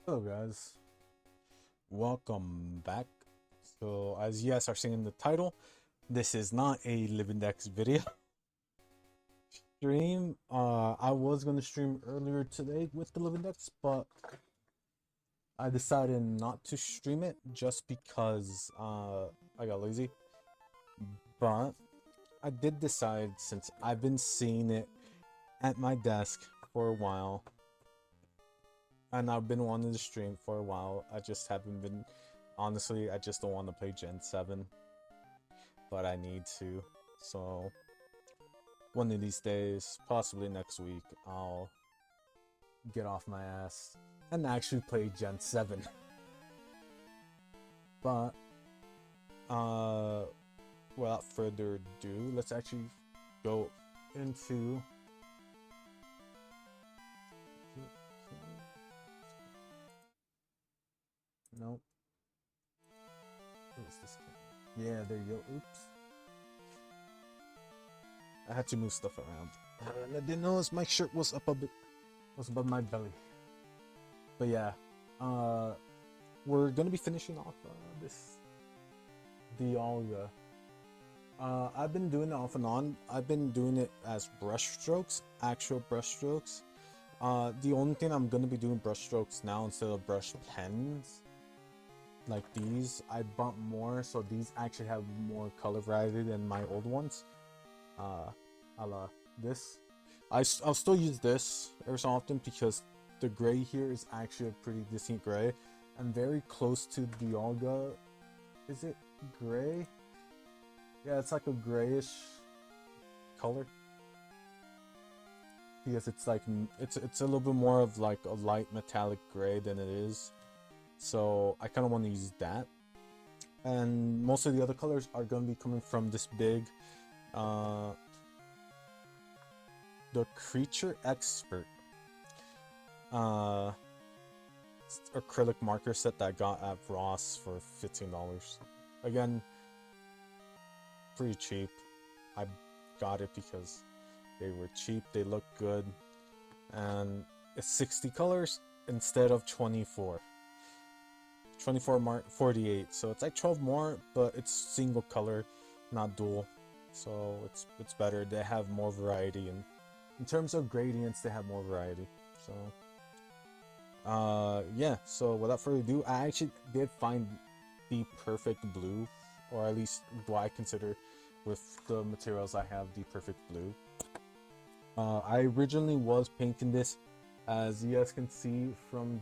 Hello guys, welcome back. So as you guys are seeing in the title, this is not a Living Dex video stream. I was gonna stream earlier today with the Living Dex, but I decided not to stream it just because I got lazy. But I did decide, since I've been seeing it at my desk for a while and I've been wanting to stream for a while, I just haven't been. Honestly, I just don't want to play Gen 7, but I need to. So, one of these days, possibly next week, I'll get off my ass and actually play Gen 7. But, uh, without further ado, let's actually go into. Nope. Who is this kid? Yeah, there you go. Oops. I had to move stuff around. I didn't notice my shirt was up a bit, was above my belly. But yeah, we're gonna be finishing off this Dialga. I've been doing it off and on. I've been doing it as brush strokes, actual brush strokes. The only thing I'm gonna be doing brush strokes now instead of brush pens, like these. I bought more, so these actually have more color variety than my old ones. A la this. I'll still use this every so often because the gray here is actually a pretty decent gray and very close to Dialga. Is it gray? Yeah, it's like a grayish color because it's like it's a little bit more of like a light metallic gray than it is. So I kind of want to use that, and most of the other colors are going to be coming from this big the Creature Expert acrylic marker set that I got at Ross for $15. Again, pretty cheap. I got it because they were cheap, they look good, and it's 60 colors instead of 24. 48, so it's like 12 more, but it's single color, not dual, so it's better. They have more variety, and in terms of gradients they have more variety. So yeah, so without further ado, I actually did find the perfect blue, or at least what I consider, with the materials I have, the perfect blue. I originally was painting this, as you guys can see from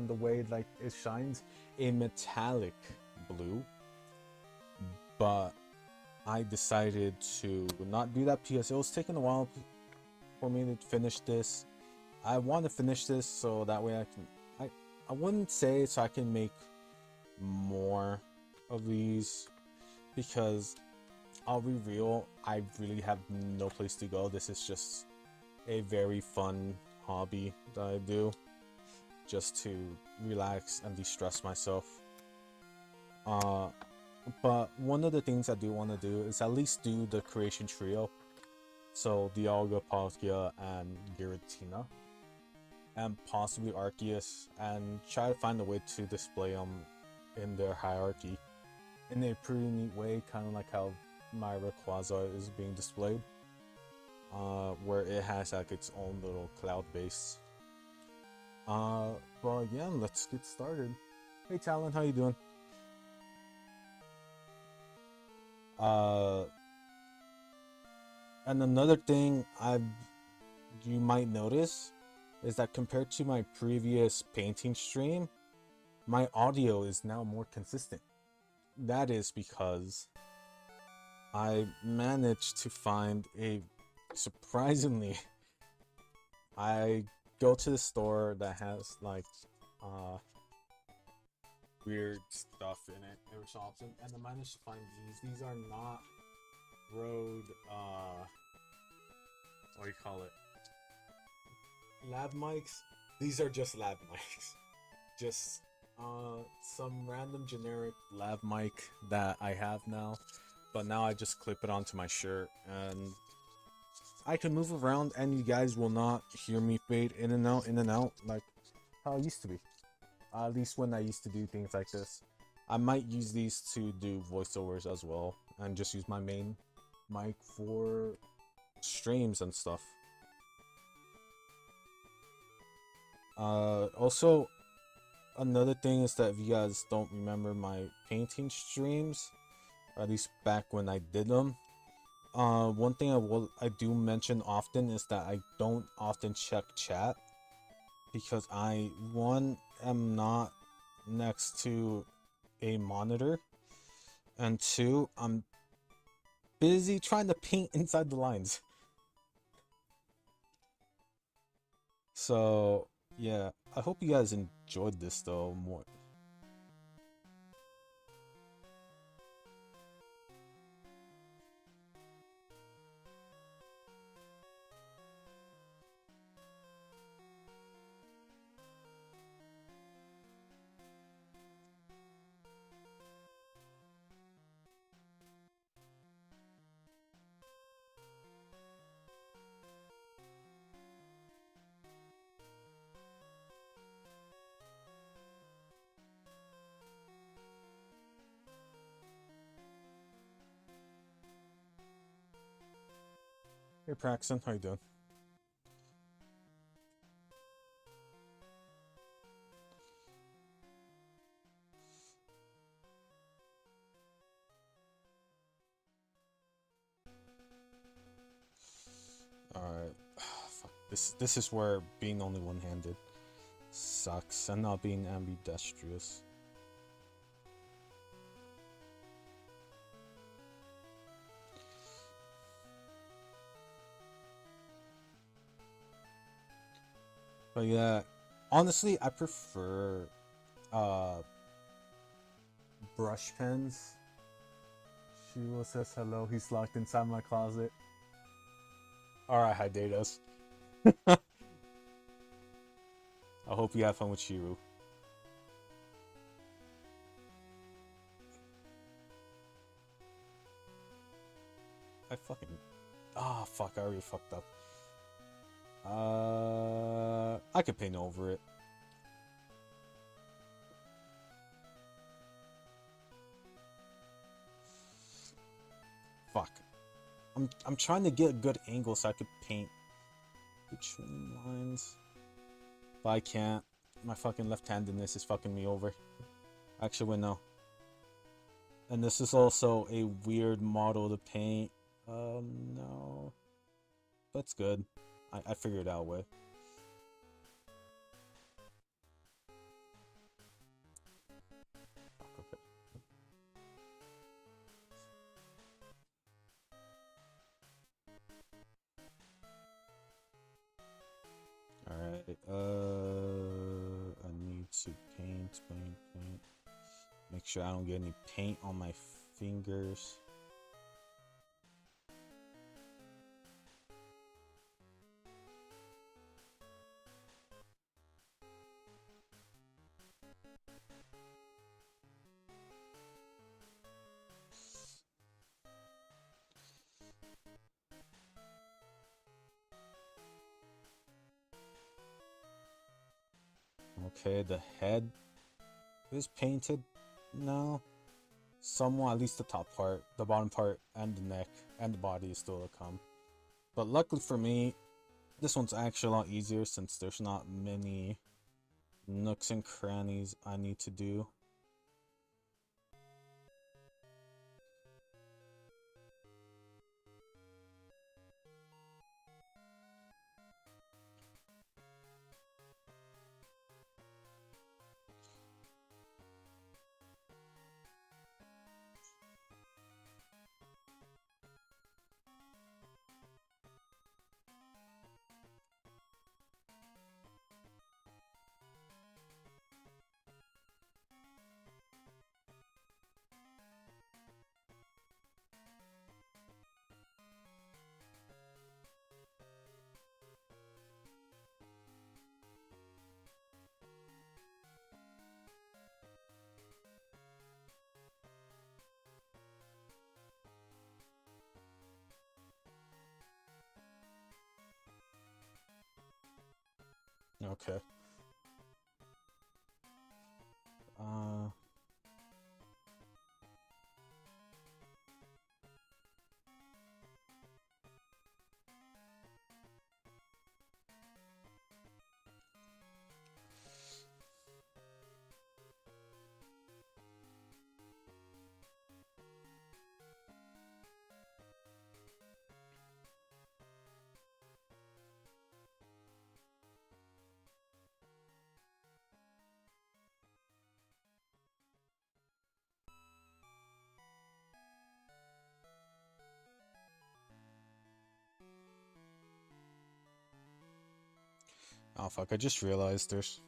the way like it shines, a metallic blue, but I decided to not do that because it was taking a while for me to finish this. I want to finish this so that way I wouldn't say so I can make more of these, because I'll be real, I really have no place to go. This is just a very fun hobby that I do just to relax and de-stress myself. But one of the things I do want to do is at least do the creation trio. So Dialga, Palkia, and Giratina, and possibly Arceus, and try to find a way to display them in their hierarchy in a pretty neat way, kind of like how my Rayquaza is being displayed, where it has like its own little cloud base. But yeah, let's get started. Hey Talon, how you doing? And another thing you might notice is that compared to my previous painting stream, my audio is now more consistent. That is because I managed to find a, surprisingly, I go to the store that has like weird stuff in it every so often, and I managed to find these. These are not road what do you call it, lab mics. These are just lab mics. Just some random generic lab mic that I have now, but now I just clip it onto my shirt and I can move around and you guys will not hear me fade in and out like how it used to be. At least when I used to do things like this. I might use these to do voiceovers as well, and just use my main mic for streams and stuff. Also, another thing is that if you guys don't remember my painting streams, or at least back when I did them, one thing I do mention often is that I don't often check chat because one am not next to a monitor, and two, I'm busy trying to paint inside the lines. So yeah, I hope you guys enjoyed this though more. Hey Praxton, how you doing? Alright. Fuck. This is where being only one-handed sucks, and not being ambidextrous. But yeah, honestly, I prefer brush pens. Shiro says hello, he's locked inside my closet. Alright, hi Dados. I hope you have fun with Shiru. I fucking... Ah, fuck, I already fucked up. I could paint over it. Fuck. I'm trying to get a good angle so I could paint between lines. But I can't. My fucking left-handedness is fucking me over. Actually, wait, no. And this is also a weird model to paint. No. That's good. I figured out a way. Okay. Alright, I need to paint. Make sure I don't get any paint on my fingers. Okay, the head is painted now. Somewhat, at least the top part, the bottom part, and the neck, and the body is still to come. But luckily for me, this one's actually a lot easier since there's not many nooks and crannies I need to do. Okay. Oh fuck, I just realized there's...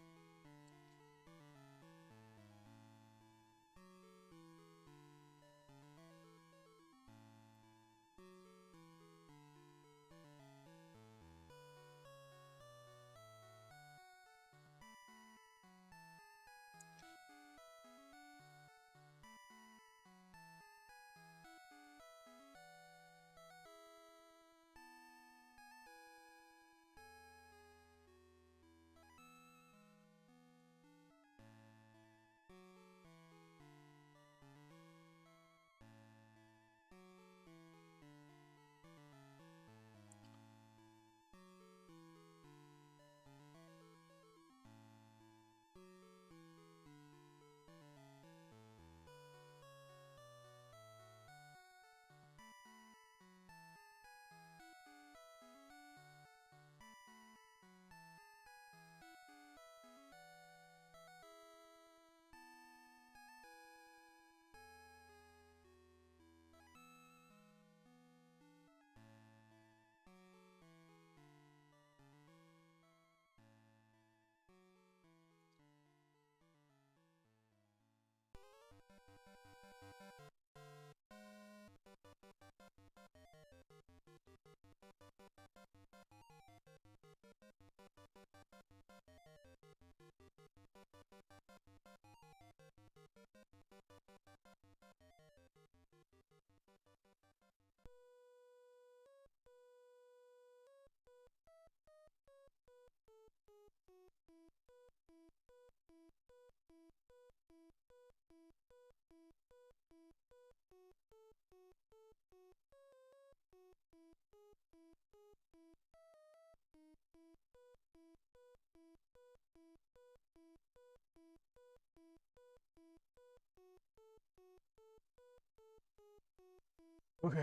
Okay.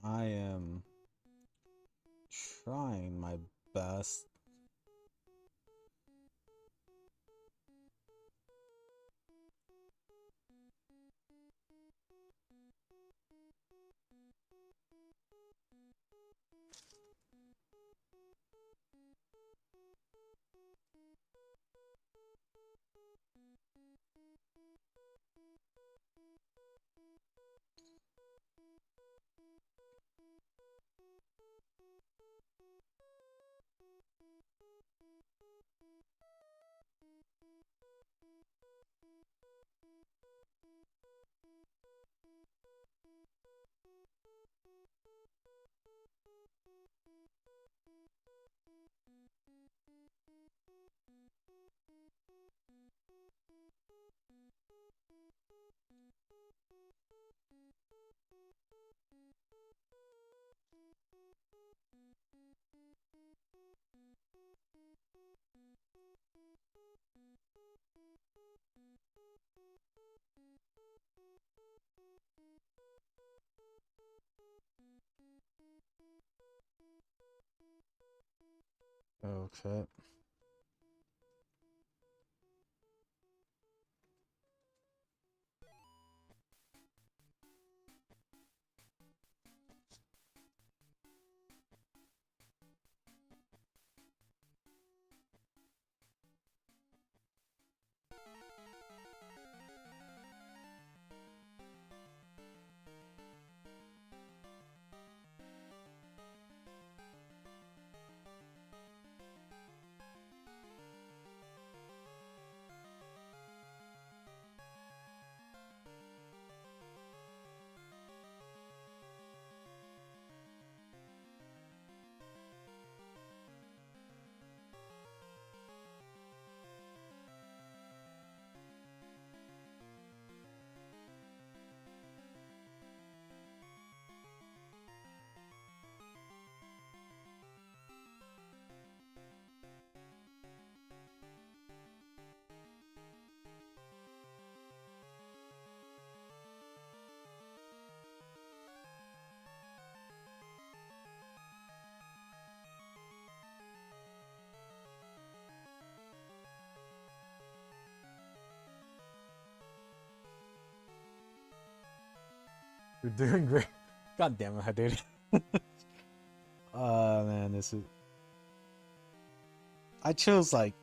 I am trying my best. Okay. You're doing great. God damn it, I did. Man, this is. I chose like.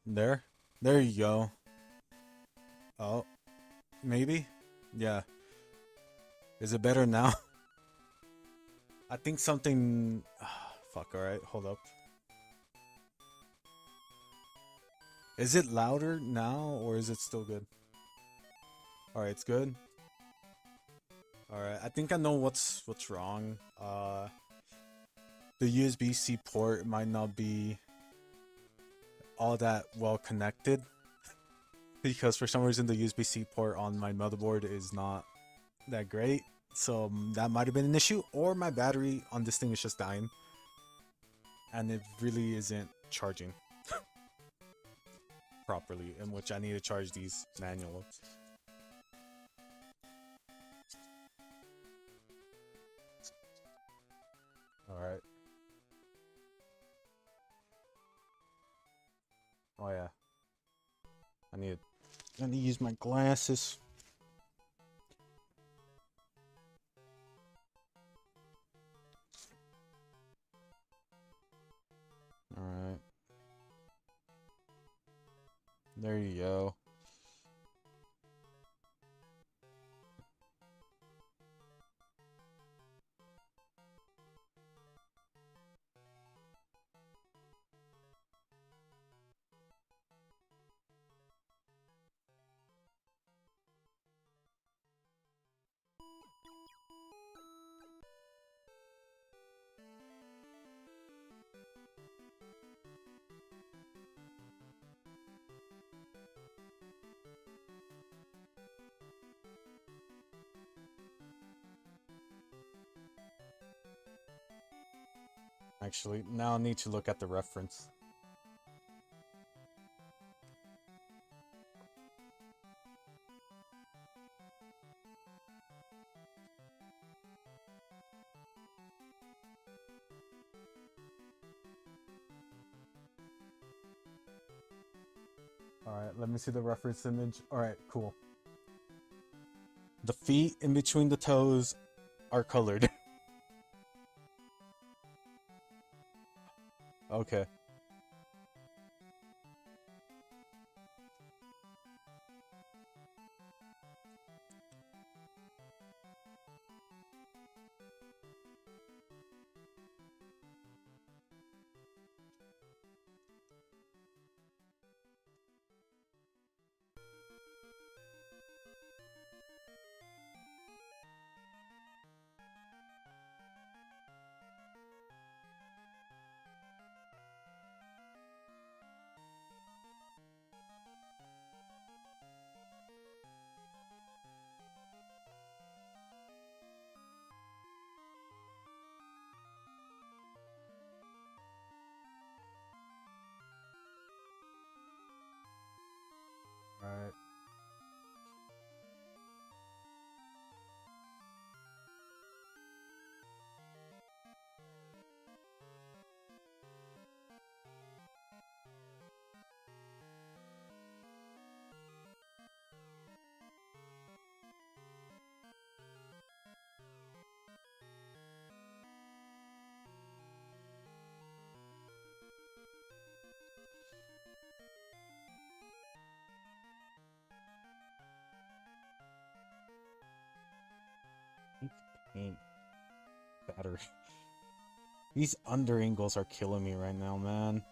There. There you go. Oh, maybe? Yeah. Is it better now? I think something. Fuck, alright, hold up. Is it louder now or is it still good? Alright, it's good. Alright, I think I know what's wrong. The USB-C port might not be all that well connected. Because for some reason the USB-C port on my motherboard is not that great. So that might have been an issue. Or my battery on this thing is just dying. And it really isn't charging properly, in which I need to charge these manually. Alright. Oh yeah. I need to use my glasses. Alright. There you go. Actually, now I need to look at the reference. Alright, let me see the reference image. Alright, cool. The feet in between the toes are colored. Okay. Alright. Paint better. These under angles are killing me right now, man.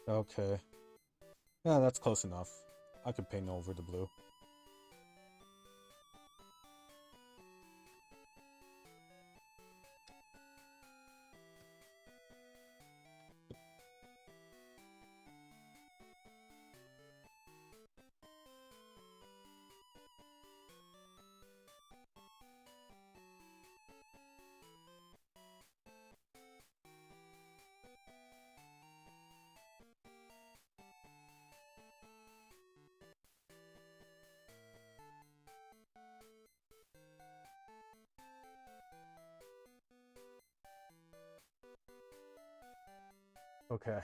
Okay. Yeah, that's close enough. I could paint over the blue. Okay.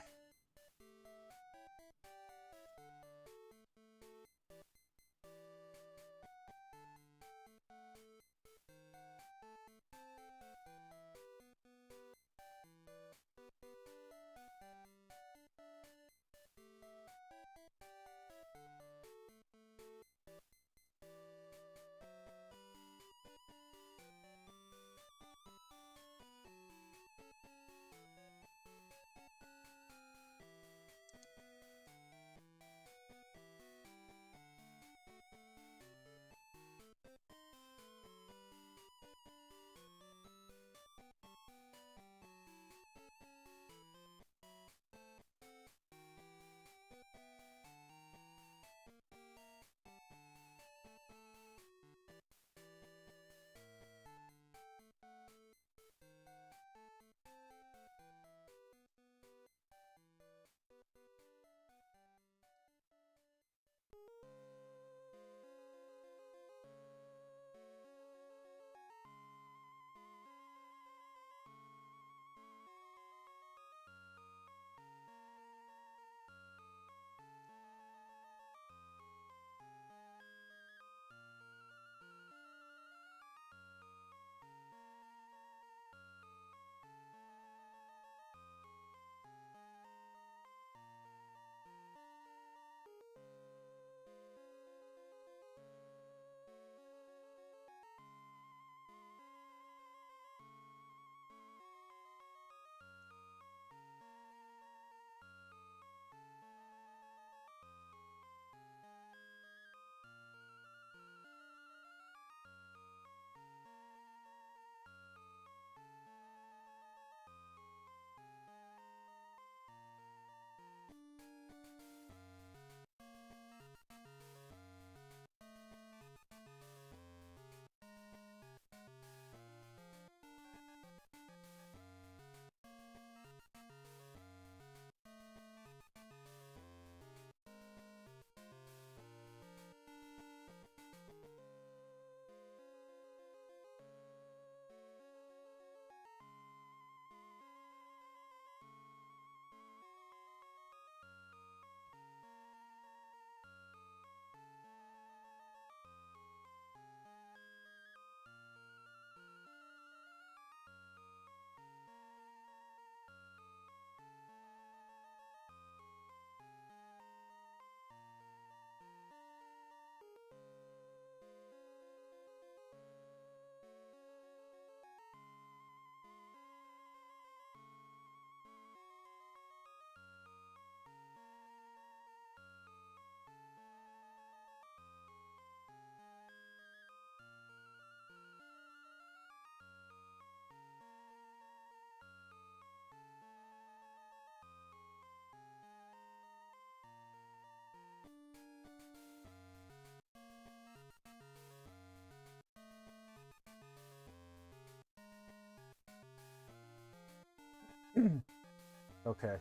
Okay.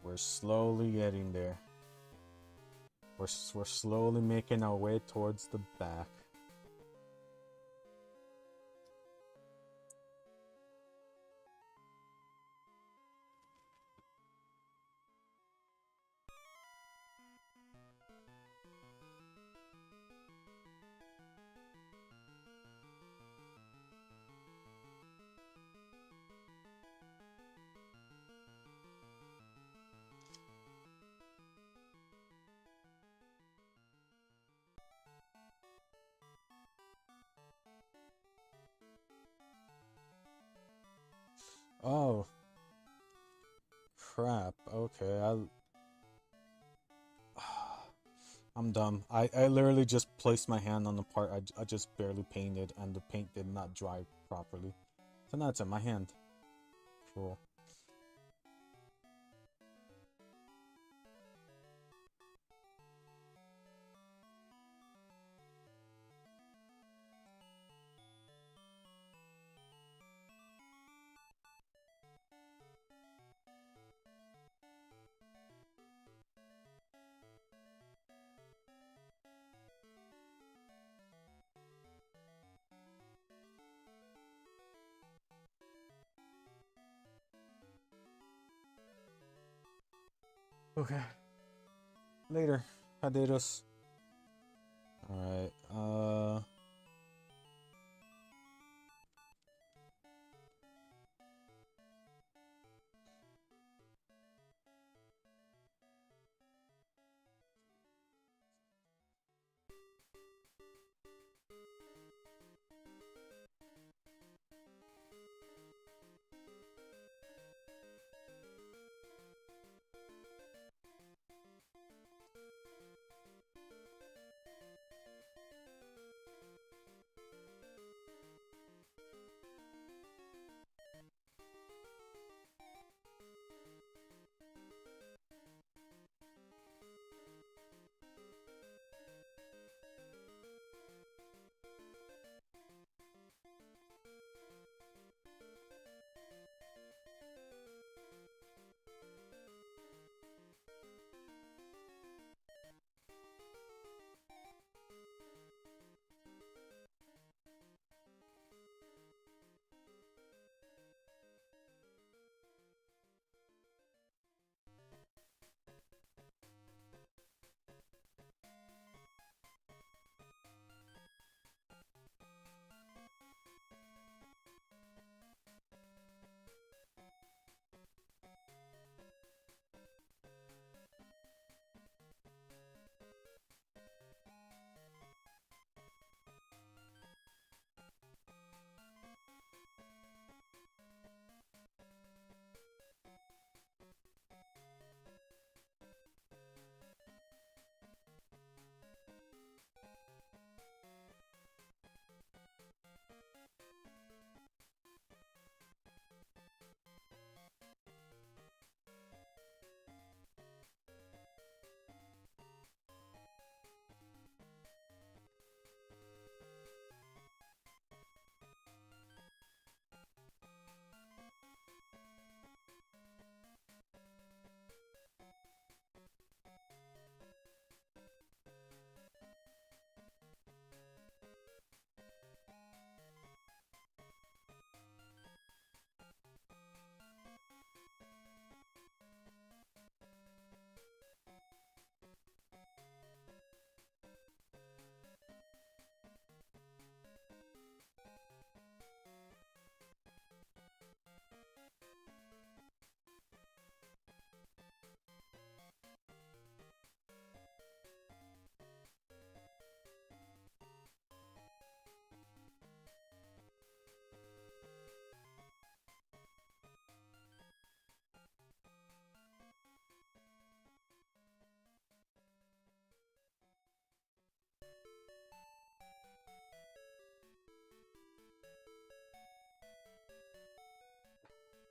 We're slowly getting there. We're slowly making our way towards the back. Oh, crap. Okay, I'm dumb. I literally just placed my hand on the part I just barely painted, and the paint did not dry properly. So now it's in my hand. Cool. Okay. Later. Adios. Alright,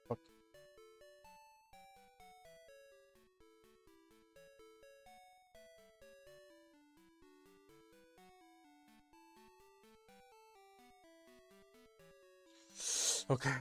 fuck. Okay.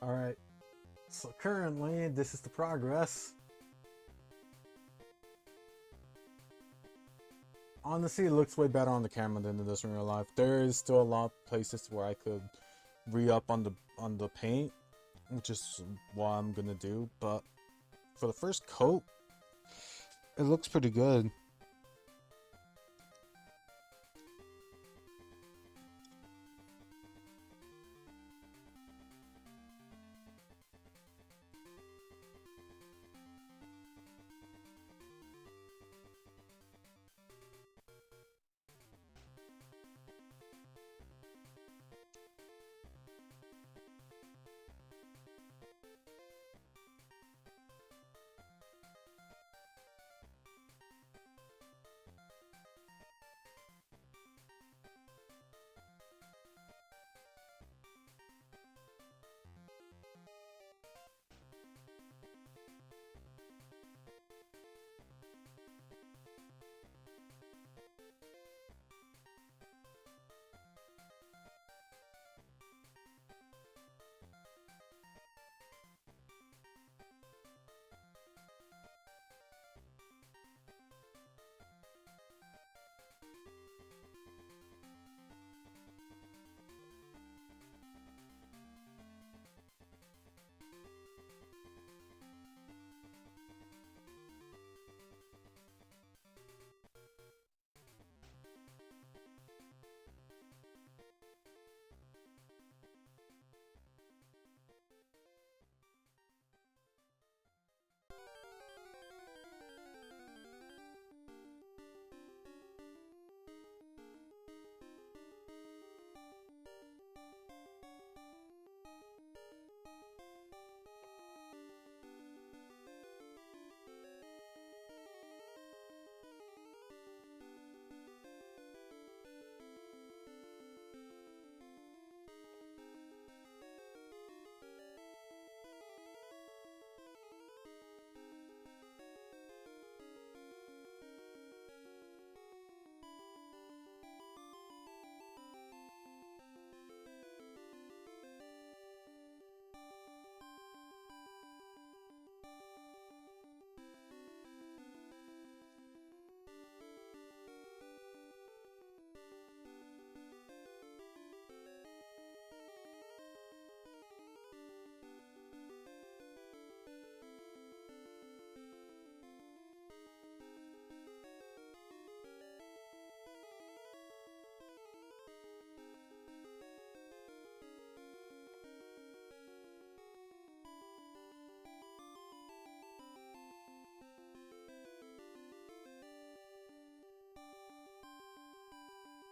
Alright, so currently this is the progress. Honestly, it looks way better on the camera than it does in real life. There is still a lot of places where I could re-up on the paint, which is what I'm gonna do, but for the first coat, it looks pretty good.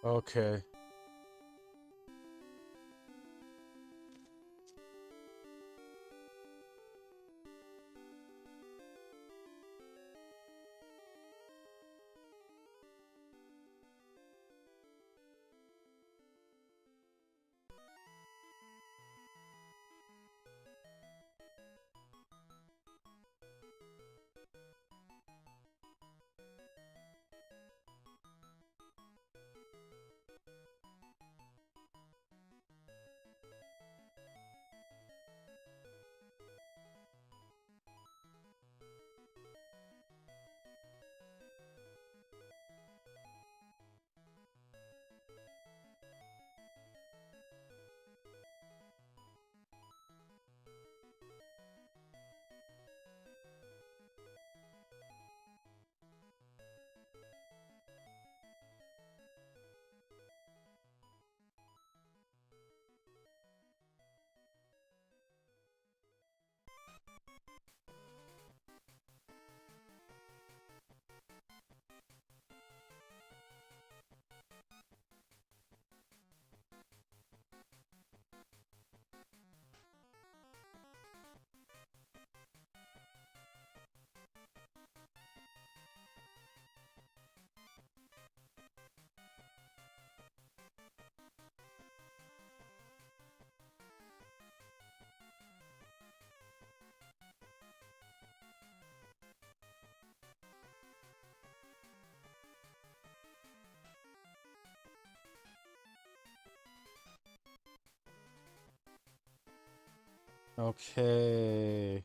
Okay. Okay.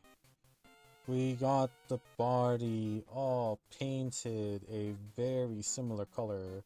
We got the body all painted a very similar color.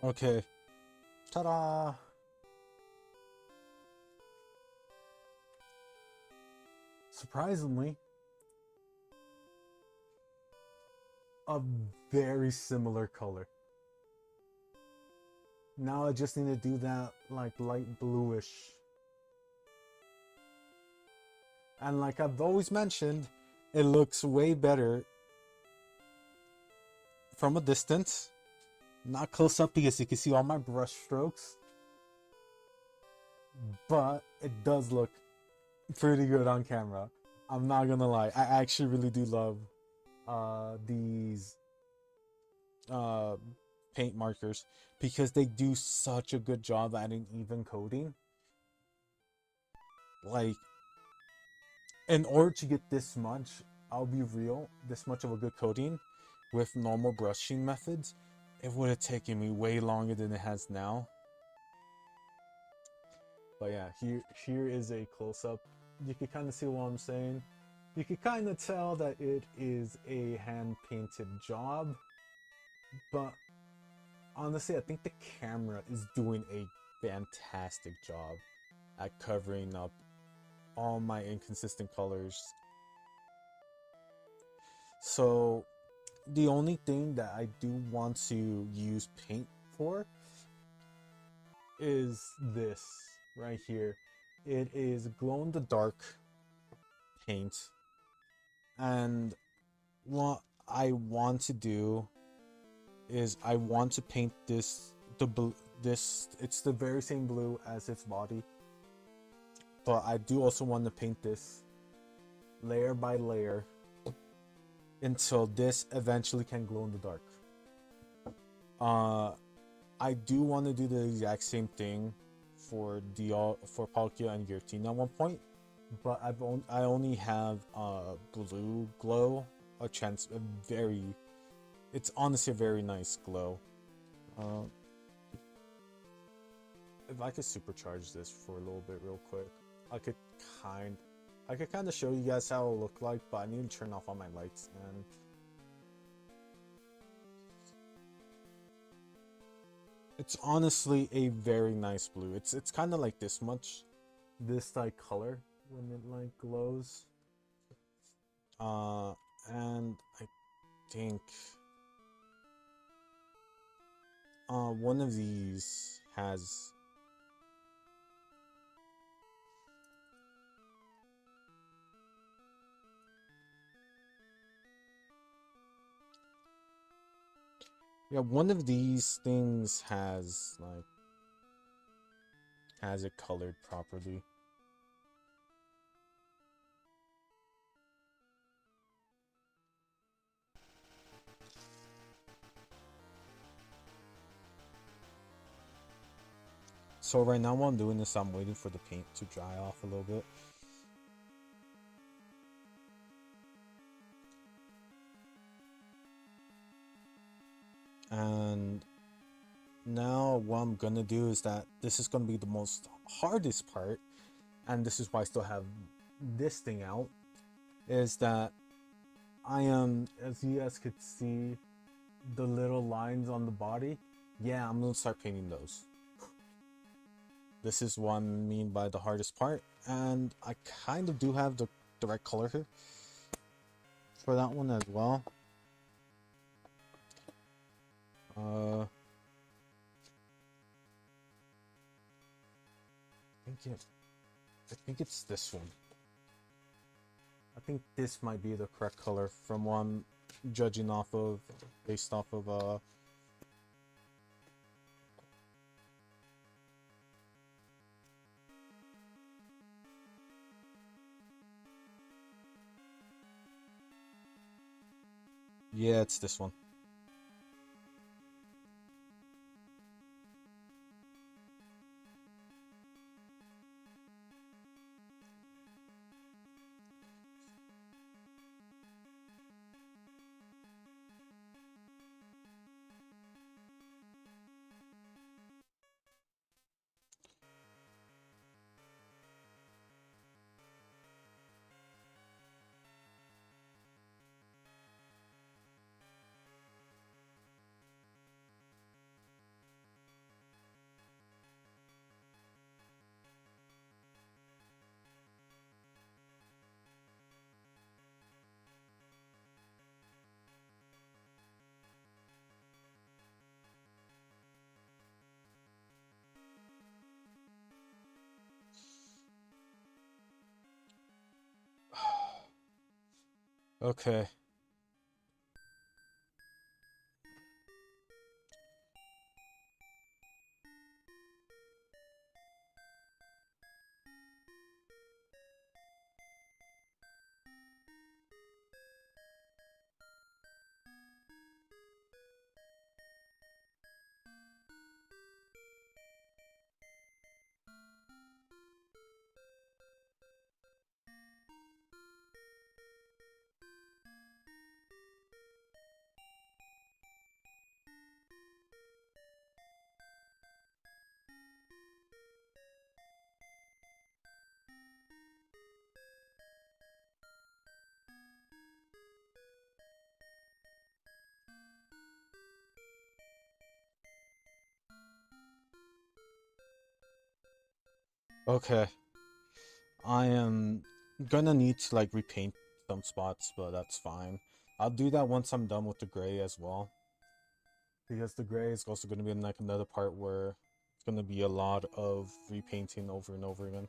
Okay. Ta-da! Surprisingly, a very similar color. Now I just need to do that like light bluish. And like I've always mentioned, it looks way better from a distance. Not close up because you can see all my brush strokes. But it does look pretty good on camera. I'm not gonna lie. I actually really do love these uh, paint markers because they do such a good job at an even coating. Like, in order to get this much, I'll be real, this much of a good coating with normal brushing methods, it would have taken me way longer than it has now. But yeah, here is a close-up. You can kind of see what I'm saying. You can kind of tell that it is a hand-painted job, but honestly, I think the camera is doing a fantastic job at covering up all my inconsistent colors. So the only thing that I do want to use paint for is this right here. It is glow in the dark paint, and what I want to do is I want to paint this it's the very same blue as its body, but I do also want to paint this layer by layer until this eventually can glow in the dark. I do want to do the exact same thing for Palkia and Giratina at one point, but I only have blue glow, it's honestly a very nice glow. If I could supercharge this for a little bit real quick, I could kind of show you guys how it'll look like, but I need to turn off all my lights, and it's honestly a very nice blue. It's kind of like this like color when it like glows. And I think one of these has one of these things has it colored properly. So right now while I'm doing this, I'm waiting for the paint to dry off a little bit. And now what I'm gonna do is that this is gonna be the most hardest part, and this is why I still have this thing out, is that I am, as you guys could see, the little lines on the body. Yeah, I'm gonna start painting those. This is what I mean by the hardest part, and I kind of do have the right color here for that one as well. Uh, I think it's this one. I think this might be the correct color from what I'm judging off of, based off of yeah, it's this one. Okay. Okay. I am gonna need to like repaint some spots, but that's fine. I'll do that once I'm done with the gray as well. Because the gray is also gonna be in like another part where it's gonna be a lot of repainting over and over again.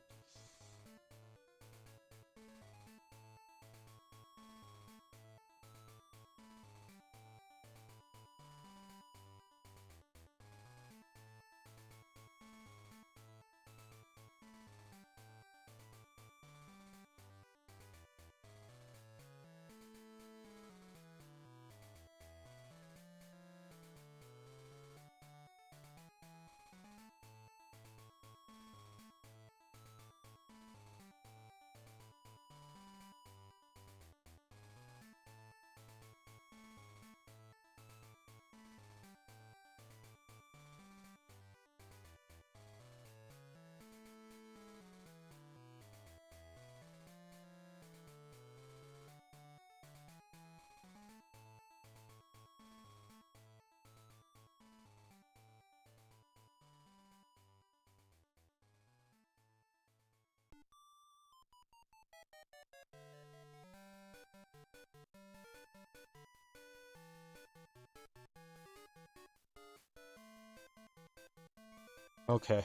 Okay.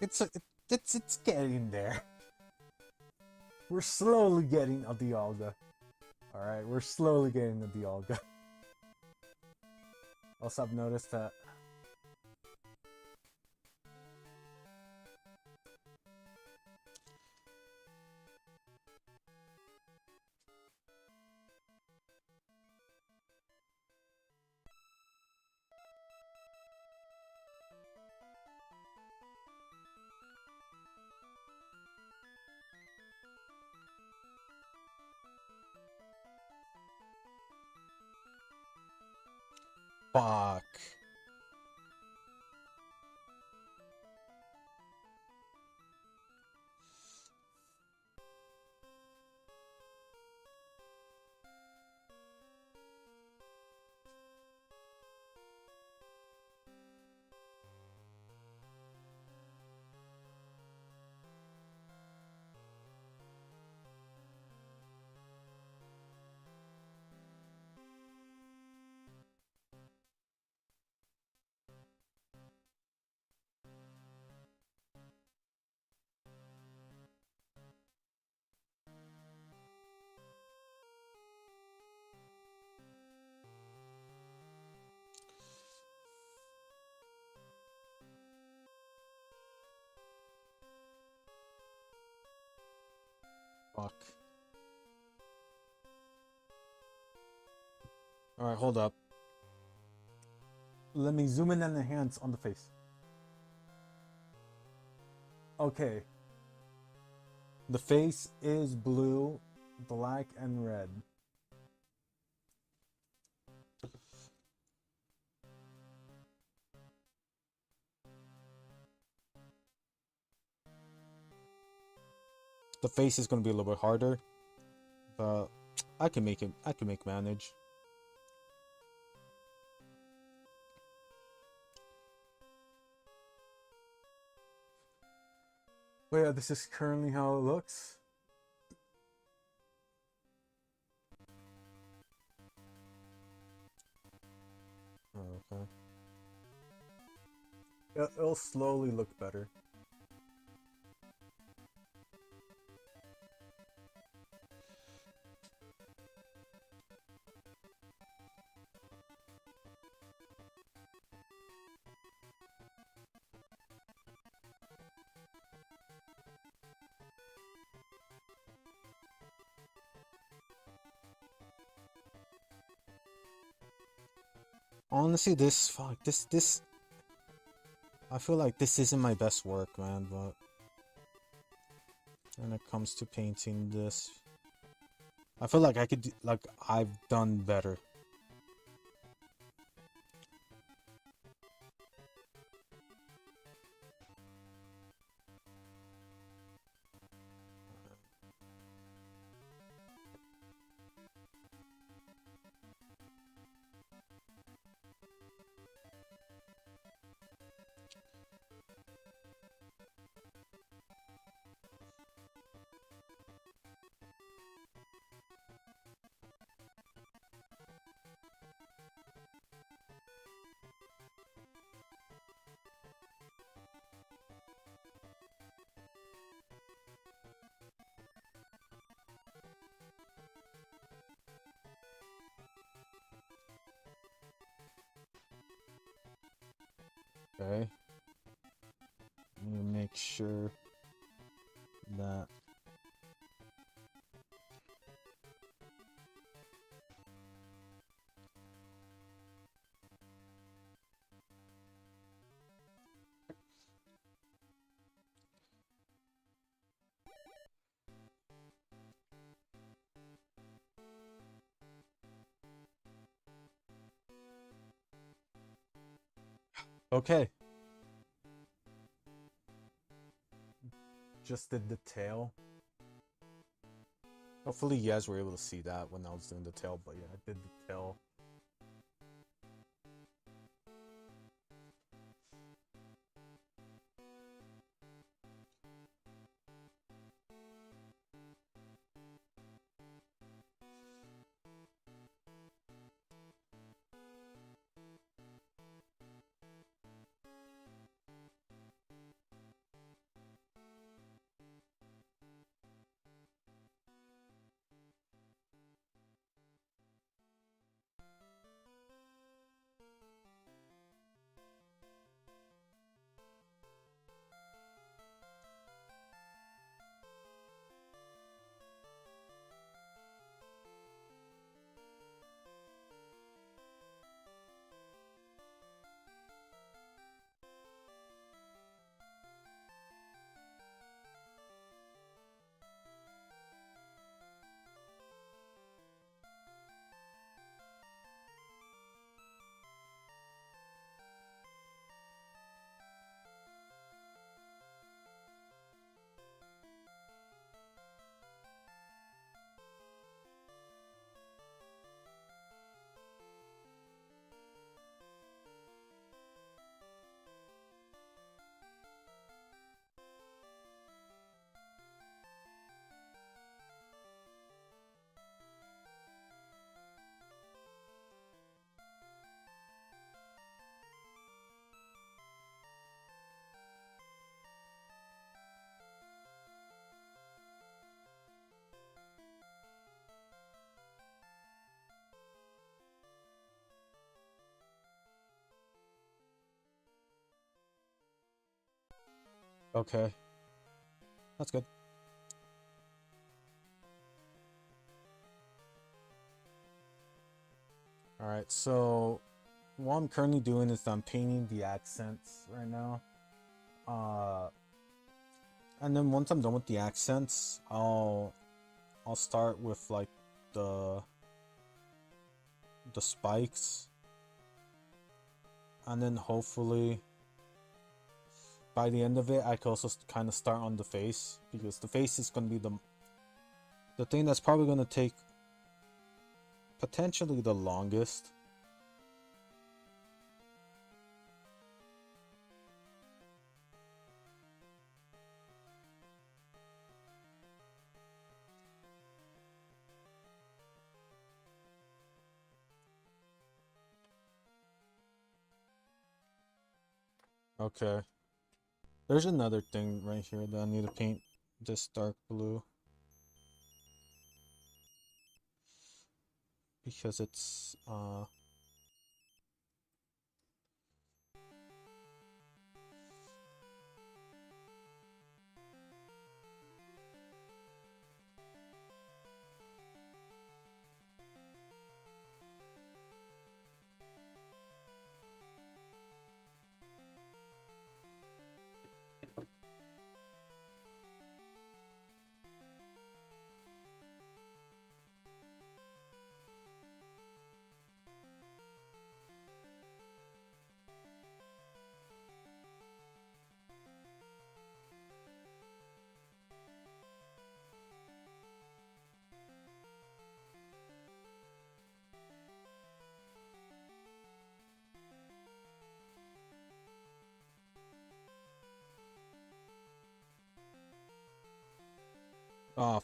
It's it's getting there. We're slowly getting a Dialga. Alright, we're slowly getting a Dialga. Also, I've noticed that fuck. Fuck. Alright, hold up. Let me zoom in on the hands on the face. Okay. The face is blue, black, and red. The face is going to be a little bit harder, but I can make it. I can manage. But yeah, this is currently how it looks. Okay. It'll slowly look better. Honestly, this I feel like this isn't my best work, man, but when it comes to painting this, I feel like I've done better. Okay. Let me make sure that okay. Just did the tail. Hopefully you guys were able to see that when I was doing the tail, but yeah, I did the tail. Okay. That's good. Alright, so what I'm currently doing is I'm painting the accents right now. And then once I'm done with the accents, I'll start with like the spikes, and then hopefully by the end of it I can also kind of start on the face, because the face is going to be the thing that's probably going to take potentially the longest. Okay. There's another thing right here that I need to paint this dark blue. Because it's, oh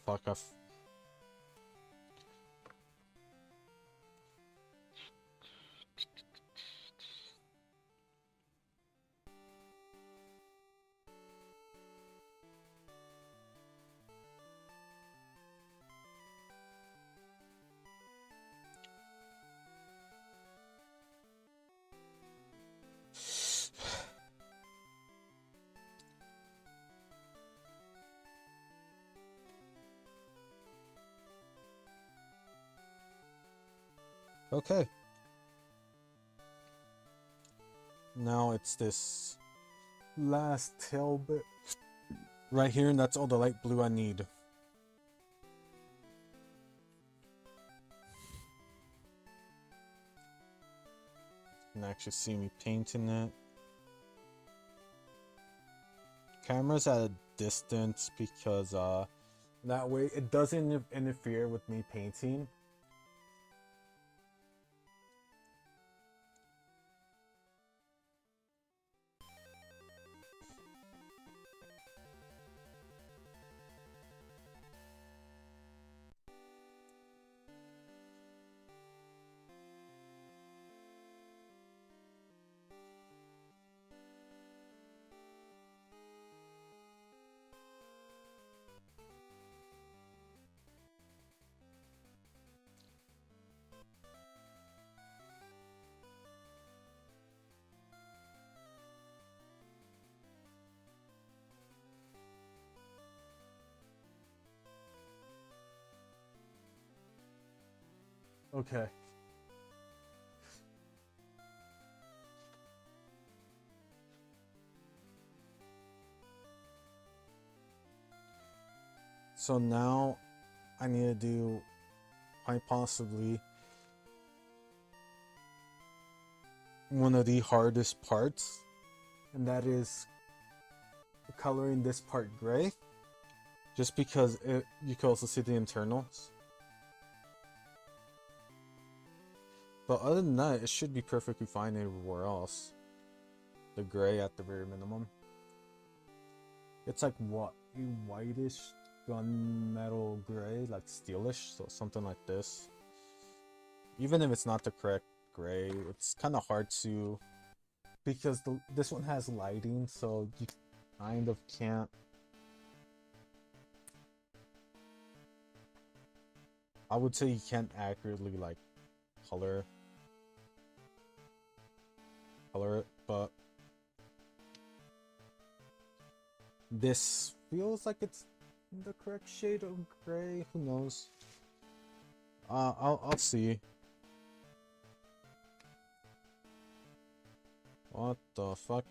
fuck, okay. Now it's this last tail bit right here, and that's all the light blue I need. You can actually see me painting it. Camera's at a distance because that way it doesn't interfere with me painting. Okay. So now I need to do quite possibly one of the hardest parts, and that is coloring this part gray, just because you can also see the internals. But other than that, it should be perfectly fine everywhere else. The gray at the very minimum. It's like what, a whitish gunmetal gray, like steelish, so something like this. Even if it's not the correct gray, it's kind of hard to, because this one has lighting, so you kind of can't. I would say you can't accurately like color it, but this feels like it's the correct shade of gray. Who knows? I'll see. What the fuck?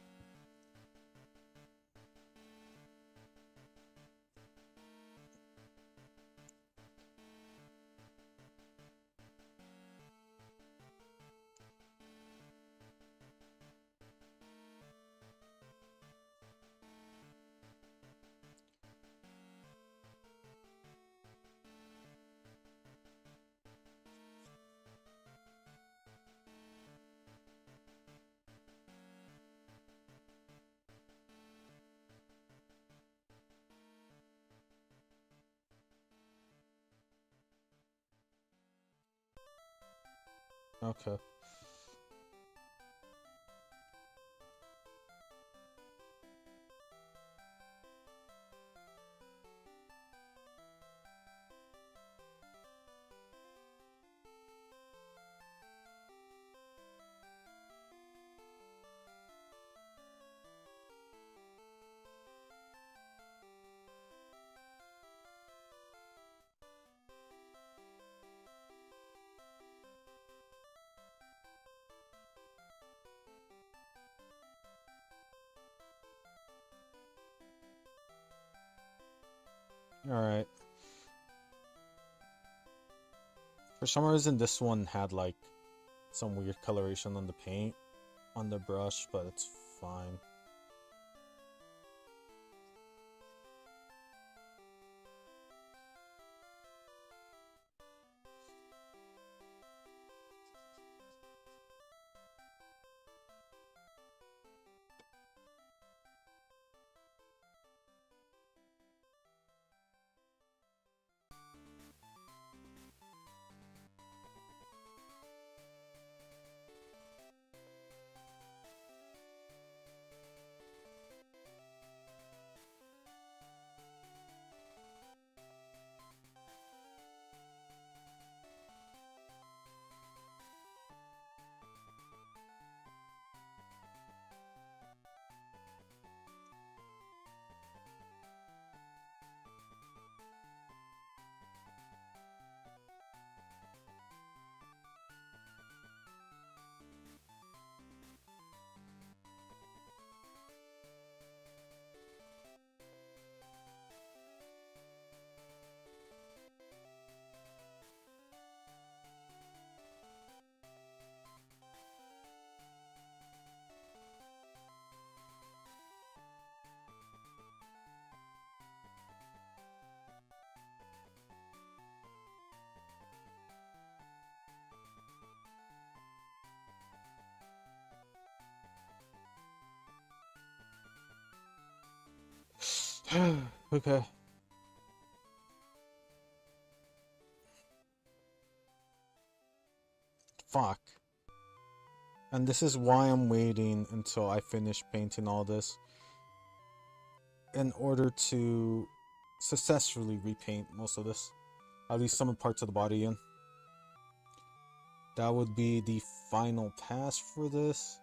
Okay. Alright. For some reason, this one had like some weird coloration on the paint on the brush, but it's fine. Okay. Fuck. And this is why I'm waiting until I finish painting all this in order to successfully repaint most of this. At least some parts of the body in. That would be the final pass for this.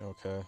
Okay.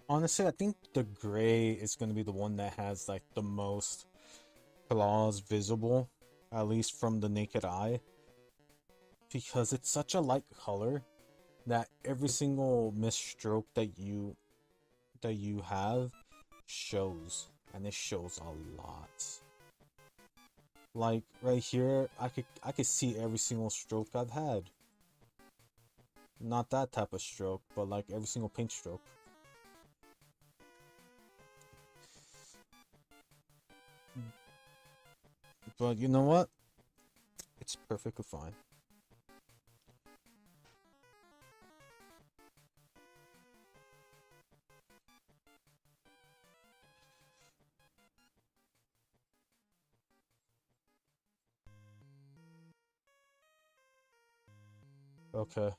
Honestly, I think the gray is going to be the one that has like the most flaws visible, at least from the naked eye, because it's such a light color that every single misstroke that you have shows. and it shows a lot. Like right here, I could see every single stroke I've had. Not that type of stroke, but like every single paint stroke. But you know what? It's perfectly fine. Okay.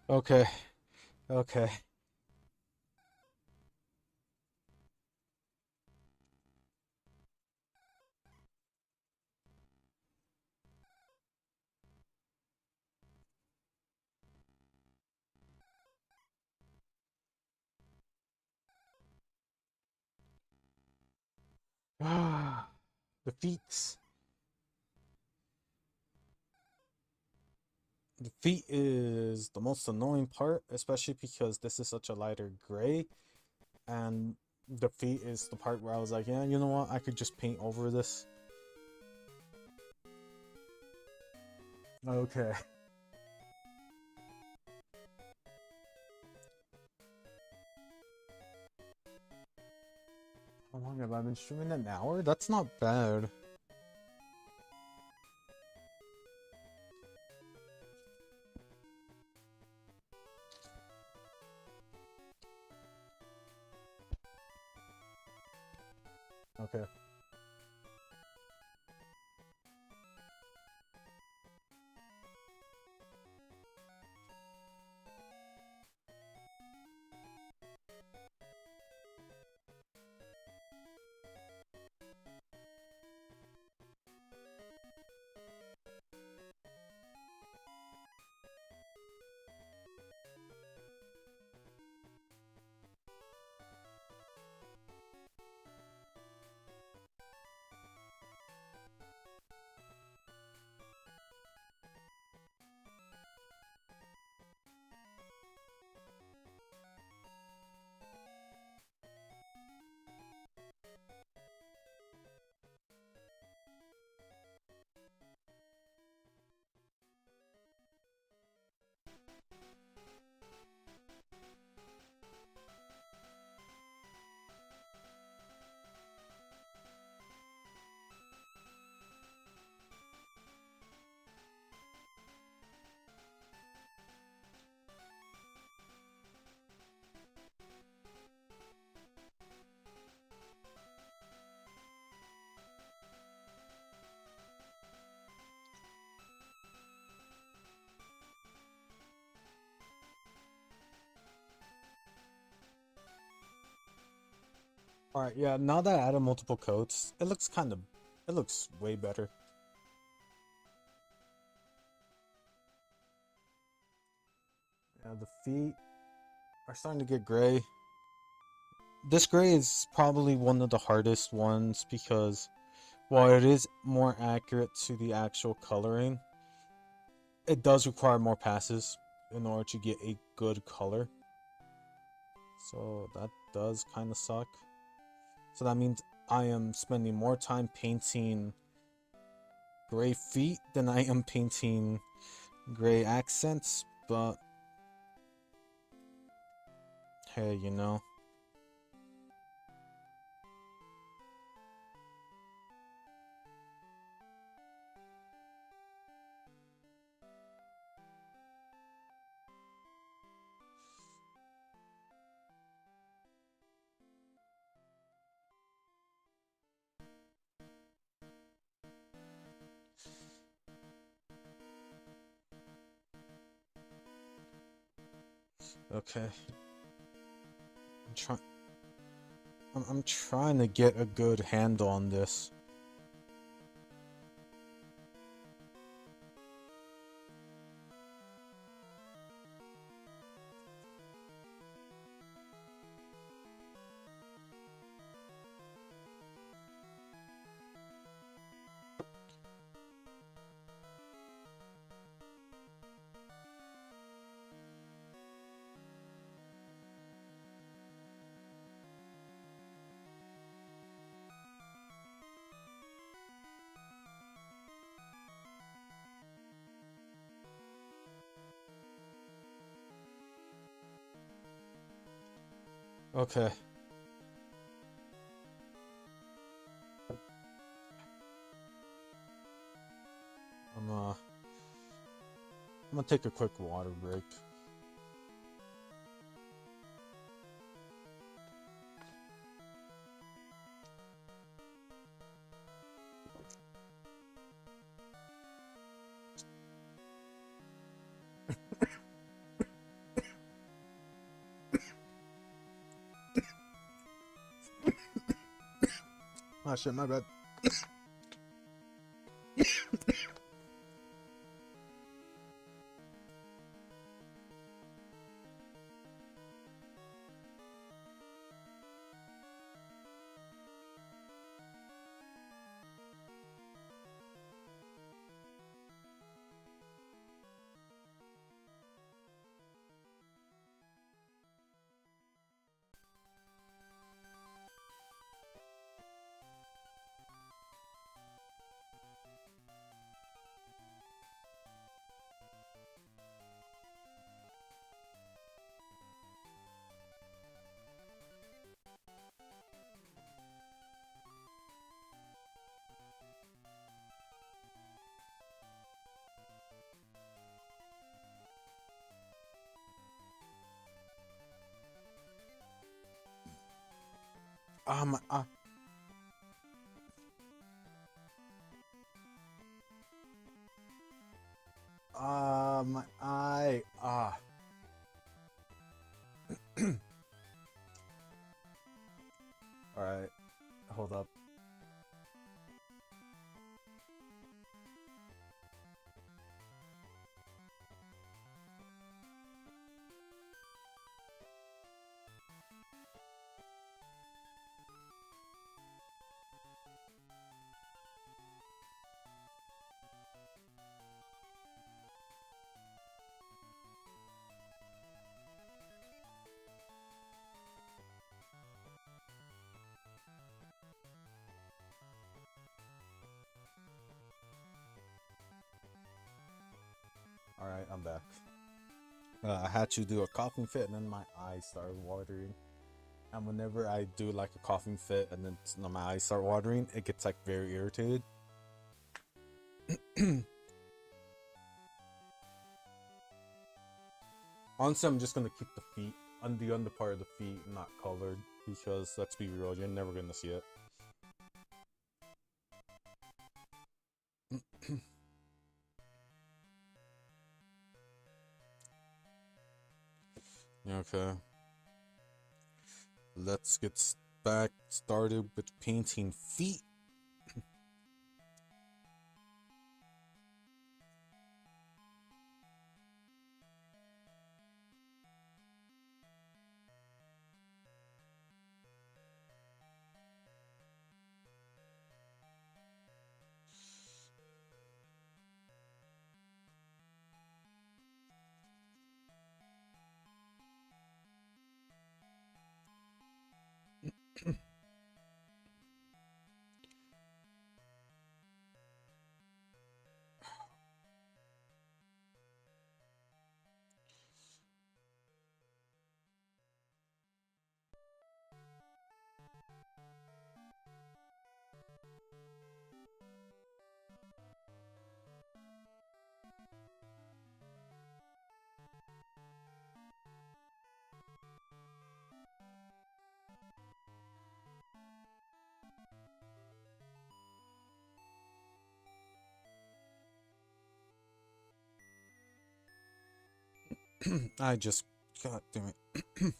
Okay. Okay. The feet. The feet is the most annoying part, especially because this is such a lighter gray, and the feet is the part where I was like, yeah, you know what? I could just paint over this. Okay. How long have I been streaming? An hour? That's not bad. Okay. Alright, yeah, now that I added multiple coats, it looks way better. Yeah, the feet are starting to get gray. This gray is probably one of the hardest ones because while it is more accurate to the actual coloring, it does require more passes in order to get a good color. So that does kind of suck. So that means I am spending more time painting gray feet than I am painting gray accents, but hey, you know. Okay. I'm trying I'm trying to get a good handle on this. Okay. I'm uh I'm gonna take a quick water break. Oh shit, my bad. My my eye. Alright, hold up. Alright, I'm back. I had to do a coughing fit and then my eyes started watering. And whenever I do like a coughing fit and then my eyes start watering, it gets like very irritated. Honestly, I'm just gonna keep the feet on the under part of the feet not colored because let's be real, you're never gonna see it. Okay. Let's get back started with painting feet. I just, god damn it.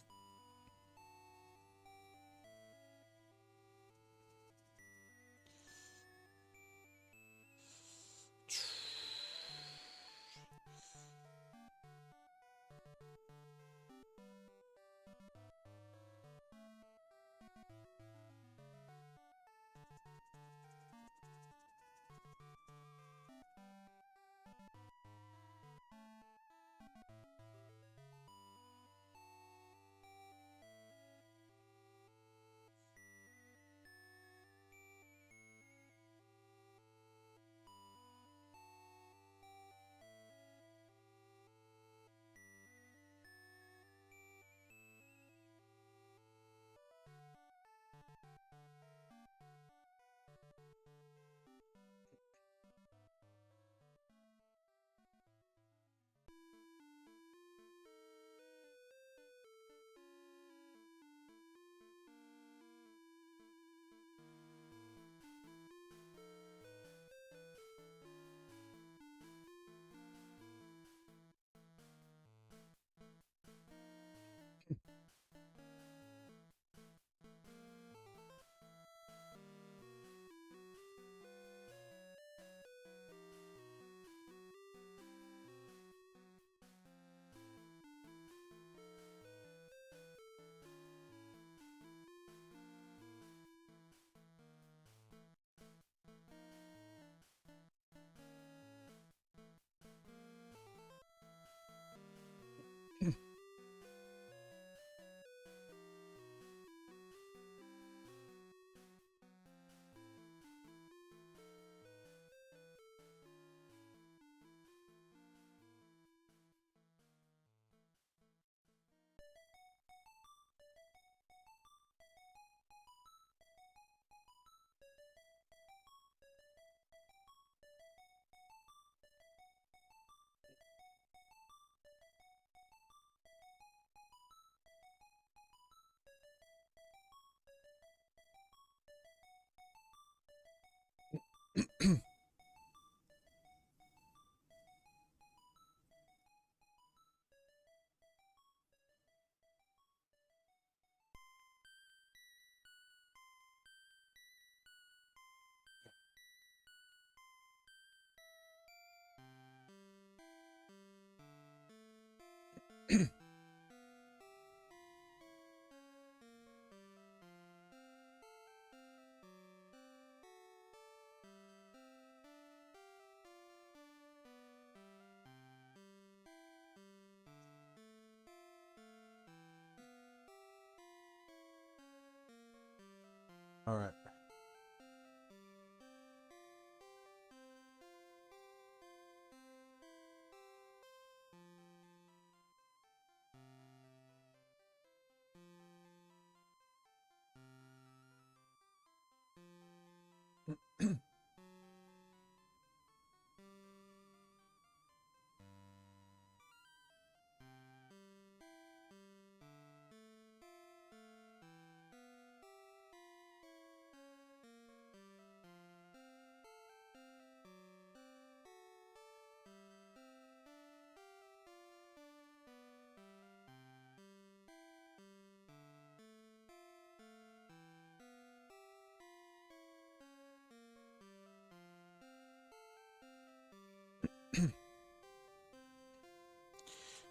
All right.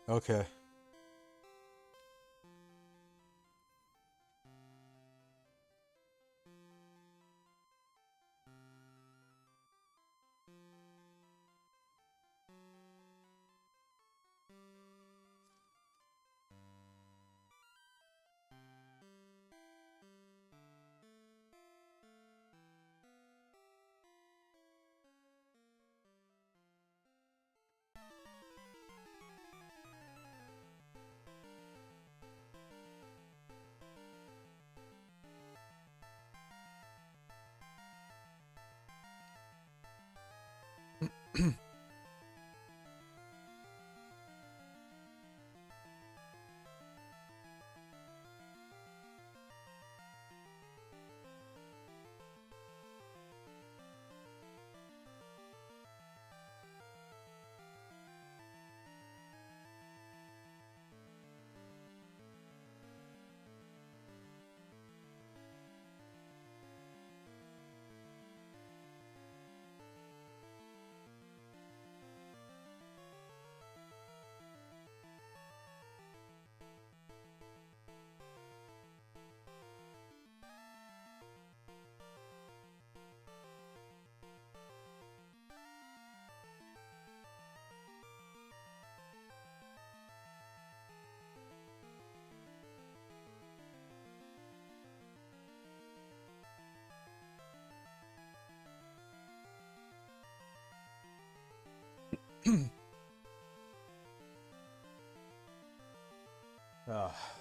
Okay. Ah.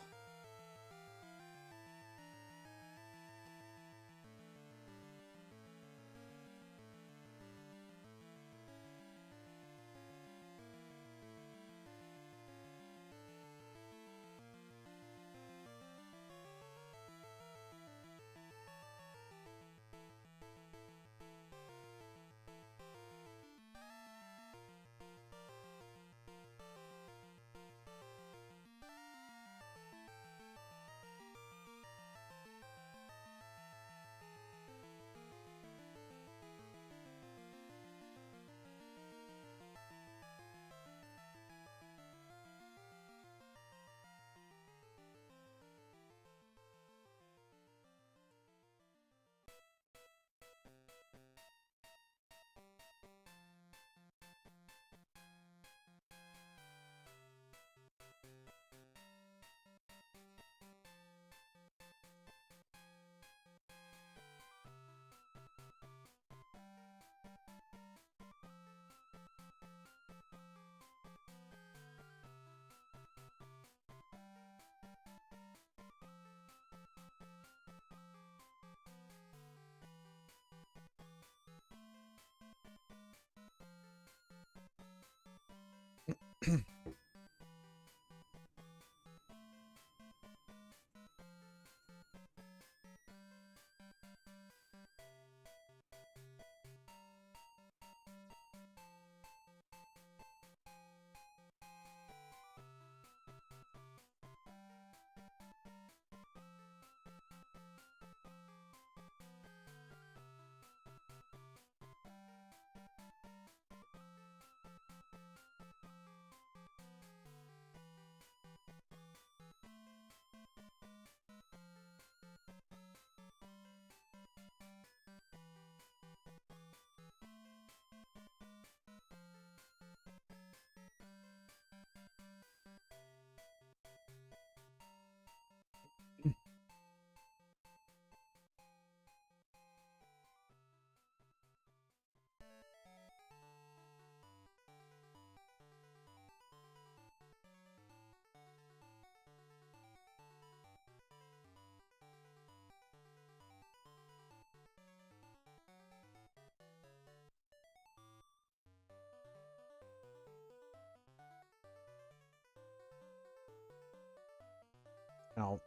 Now,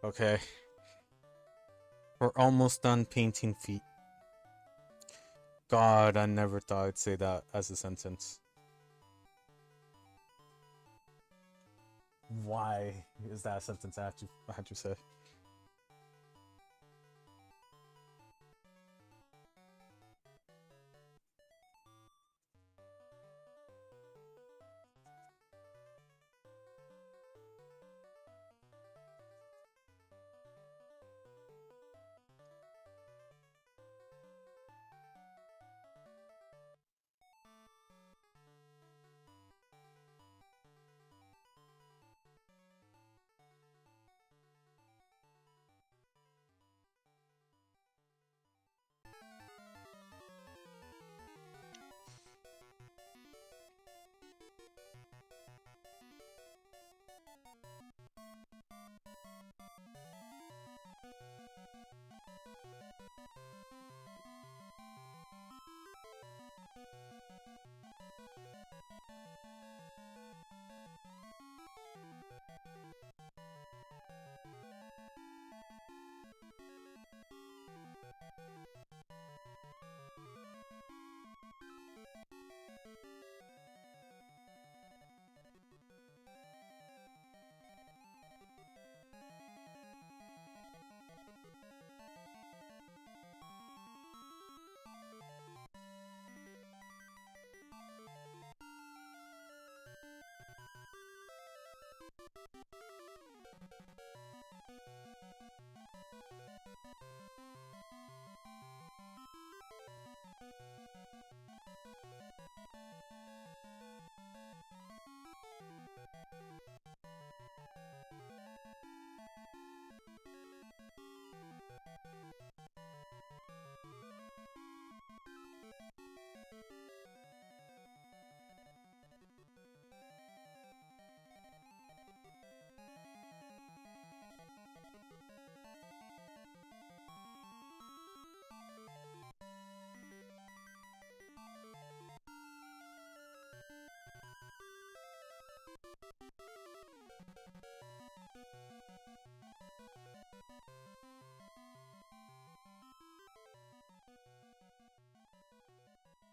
okay, we're almost done painting feet. God, I never thought I'd say that as a sentence. Why is that a sentence I had to say?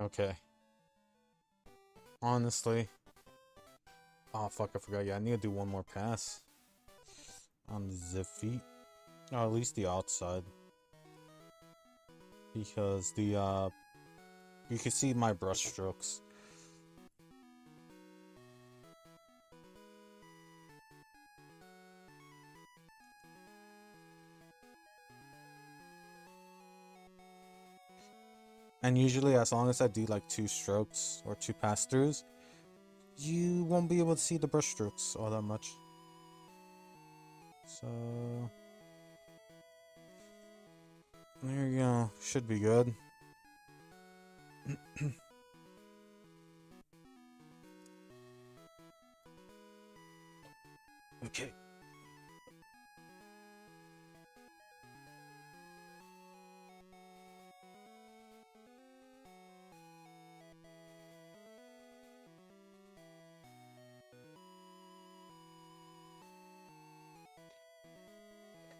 Okay. Honestly. Oh, fuck, I forgot. Yeah, I need to do one more pass on the feet. Or at least the outside. Because the, you can see my brush strokes. And usually, as long as I do like 2 strokes or 2 pass-throughs, you won't be able to see the brush strokes all that much. So... there you go. Should be good. Okay.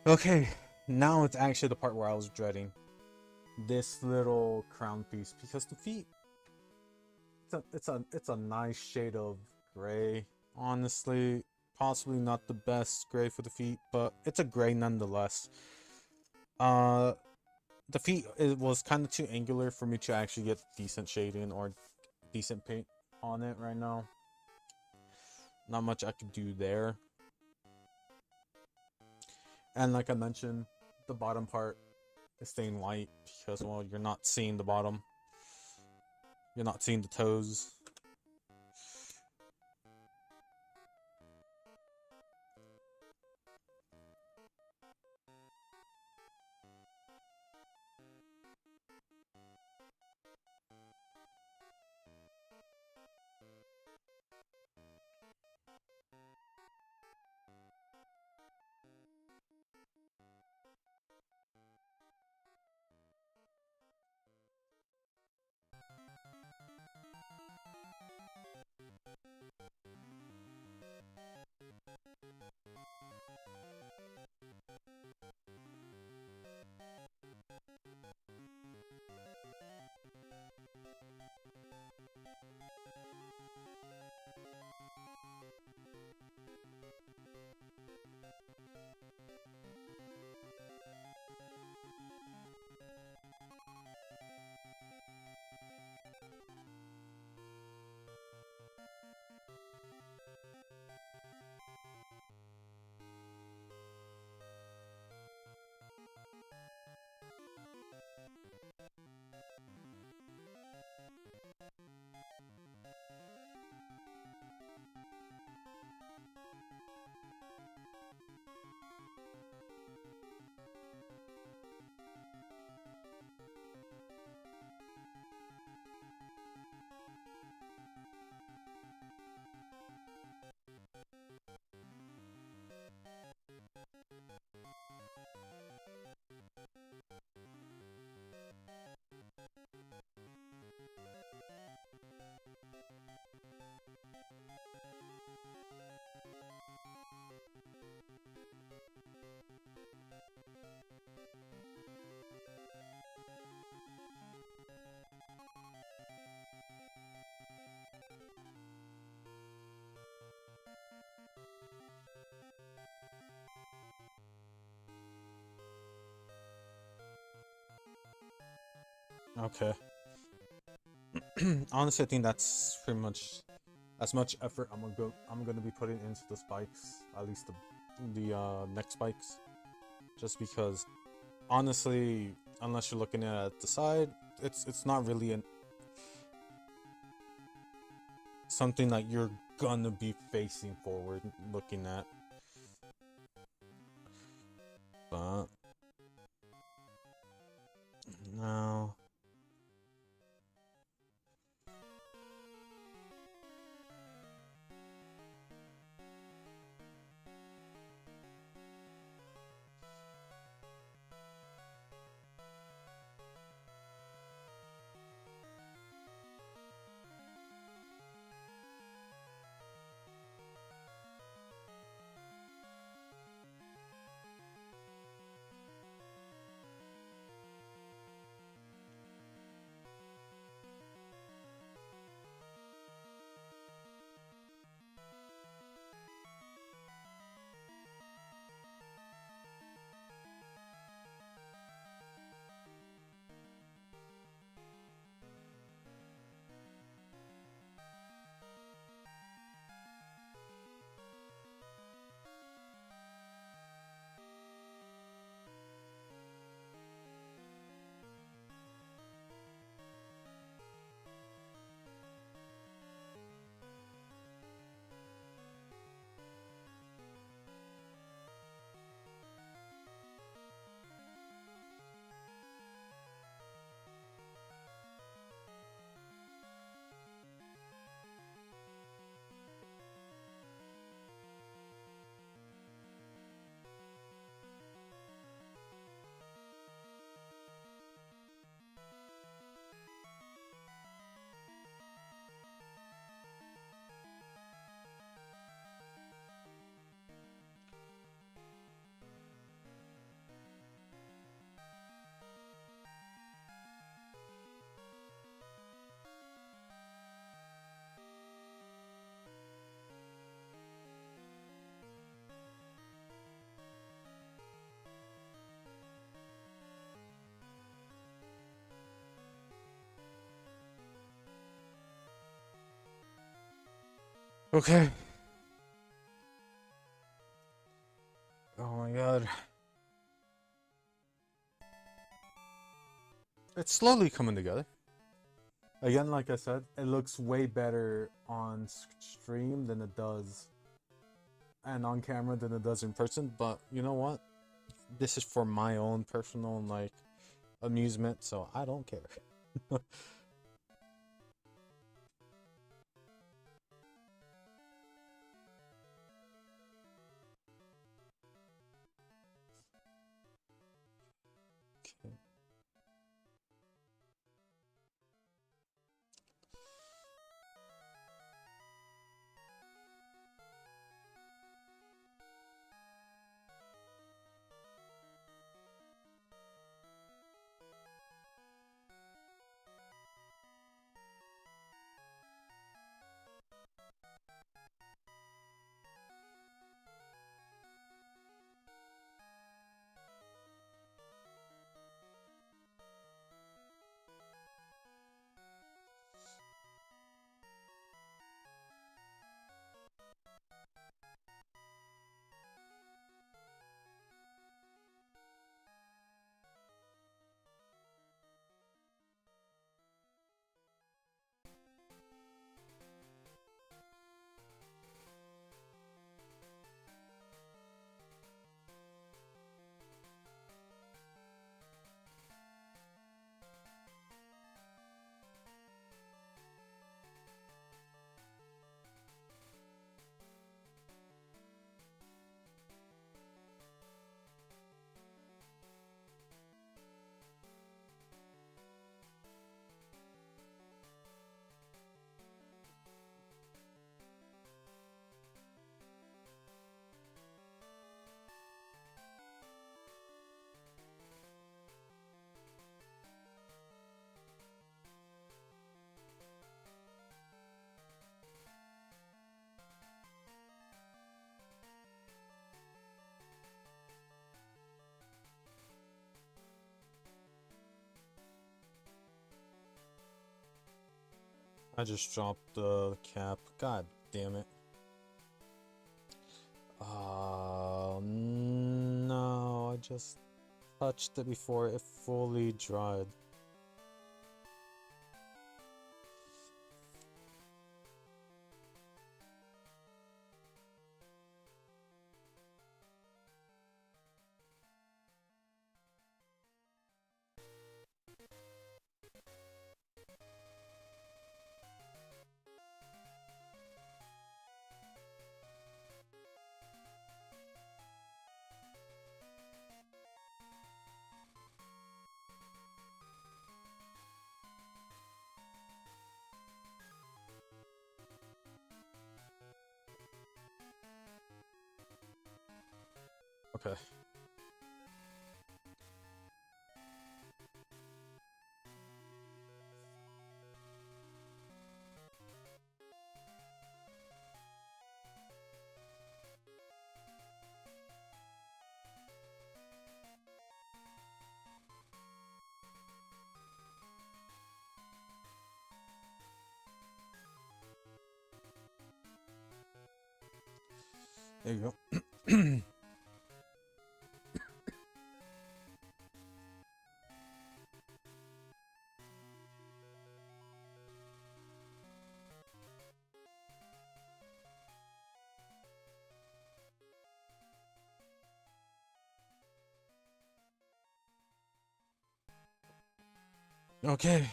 Okay, now it's actually the part where I was dreading. This little crown piece, because the feet, it's a nice shade of gray. Honestly, possibly not the best gray for the feet, but it's a gray nonetheless. Uh, the feet, it was kind of too angular for me to actually get decent shading or decent paint on it right now. Not much I could do there. And like I mentioned, the bottom part is staying light because, well, you're not seeing the bottom. You're not seeing the toes. Okay. Honestly, I think that's pretty much as much effort I'm gonna be putting into the spikes, at least the neck spikes, just because honestly, unless you're looking at the side, it's not really something that you're gonna be facing forward looking at. But no. Okay. Oh my god. It's slowly coming together. Again, like I said, it looks way better on stream than it does and on camera than it does in person, but you know what? This is for my own personal like amusement, so I don't care. Okay. I just dropped the cap. God damn it. No, I just touched it before it fully dried. Okay. There you go. Okay.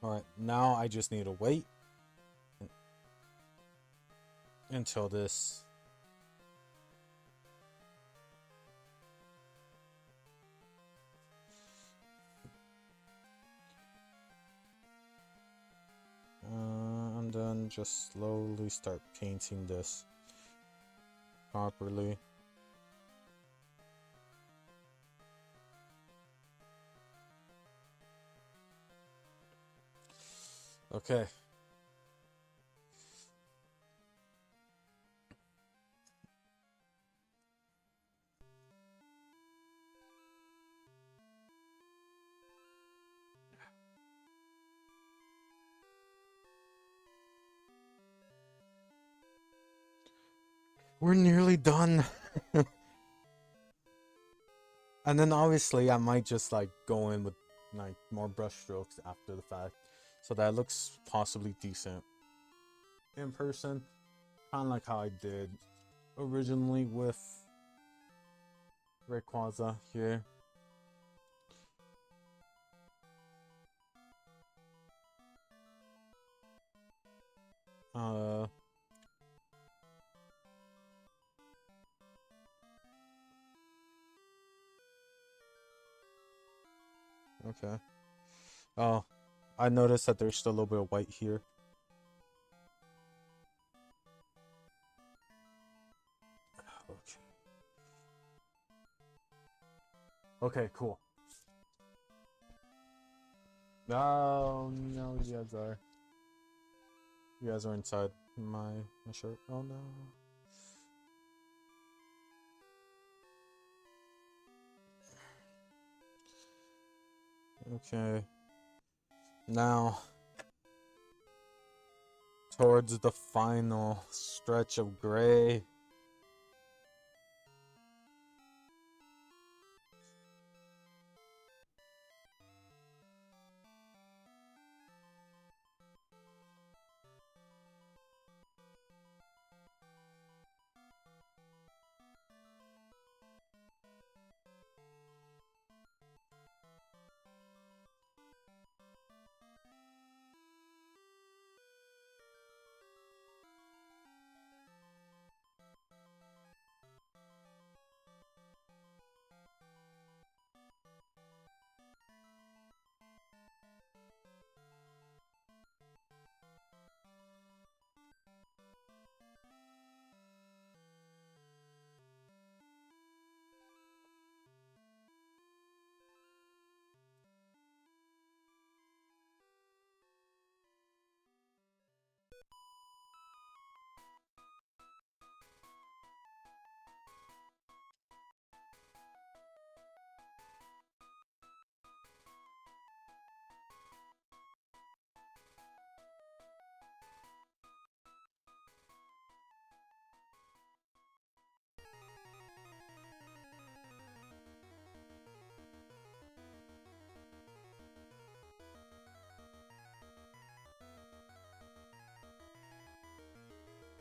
Alright, now I just need to wait until this. And then just slowly start painting this properly. Okay. We're nearly done. And then obviously I might just like go in with like more brush strokes after the fact, so that it looks possibly decent in person, kind of like how I did originally with Rayquaza here. Uh, okay. Oh, I noticed that there's still a little bit of white here. Okay. Okay, cool. Oh no, you guys are inside my shirt. Oh no. Okay. Now towards the final stretch of gray.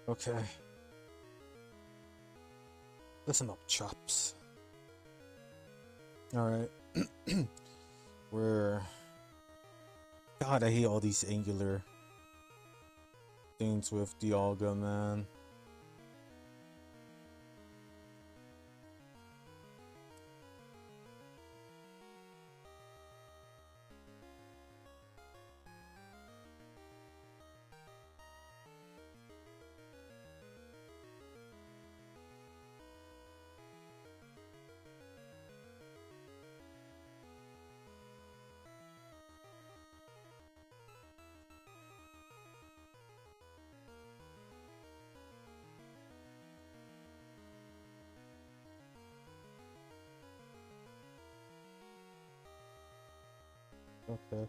Okay. Listen up, chops. Alright. We're... God, I hate all these angular things with Dialga, man. Okay.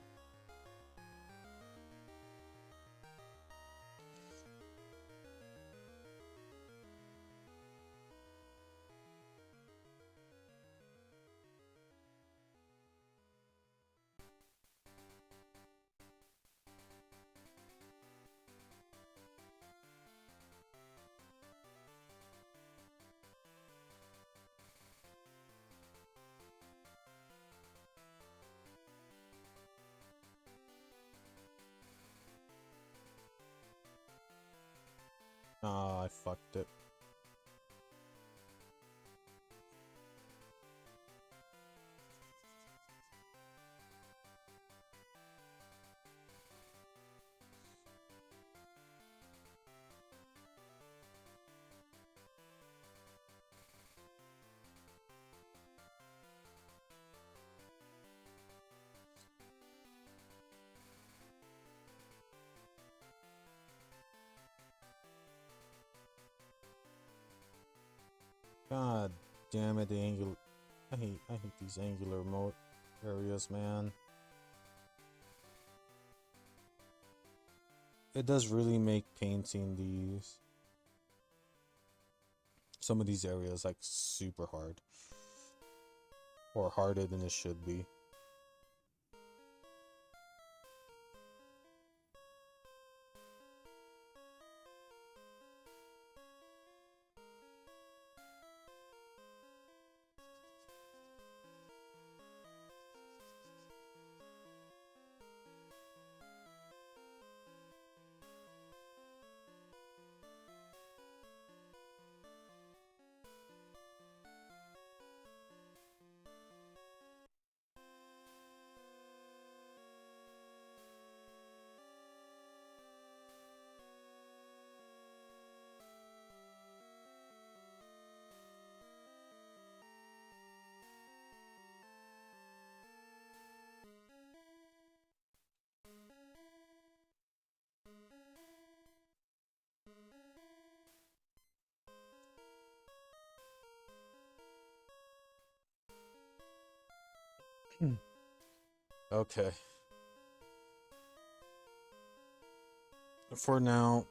Ah, I fucked it. God damn it, the angular... I hate these angular mode areas, man. It does really make painting these some of these areas like super hard. Or harder than it should be. Okay. For now,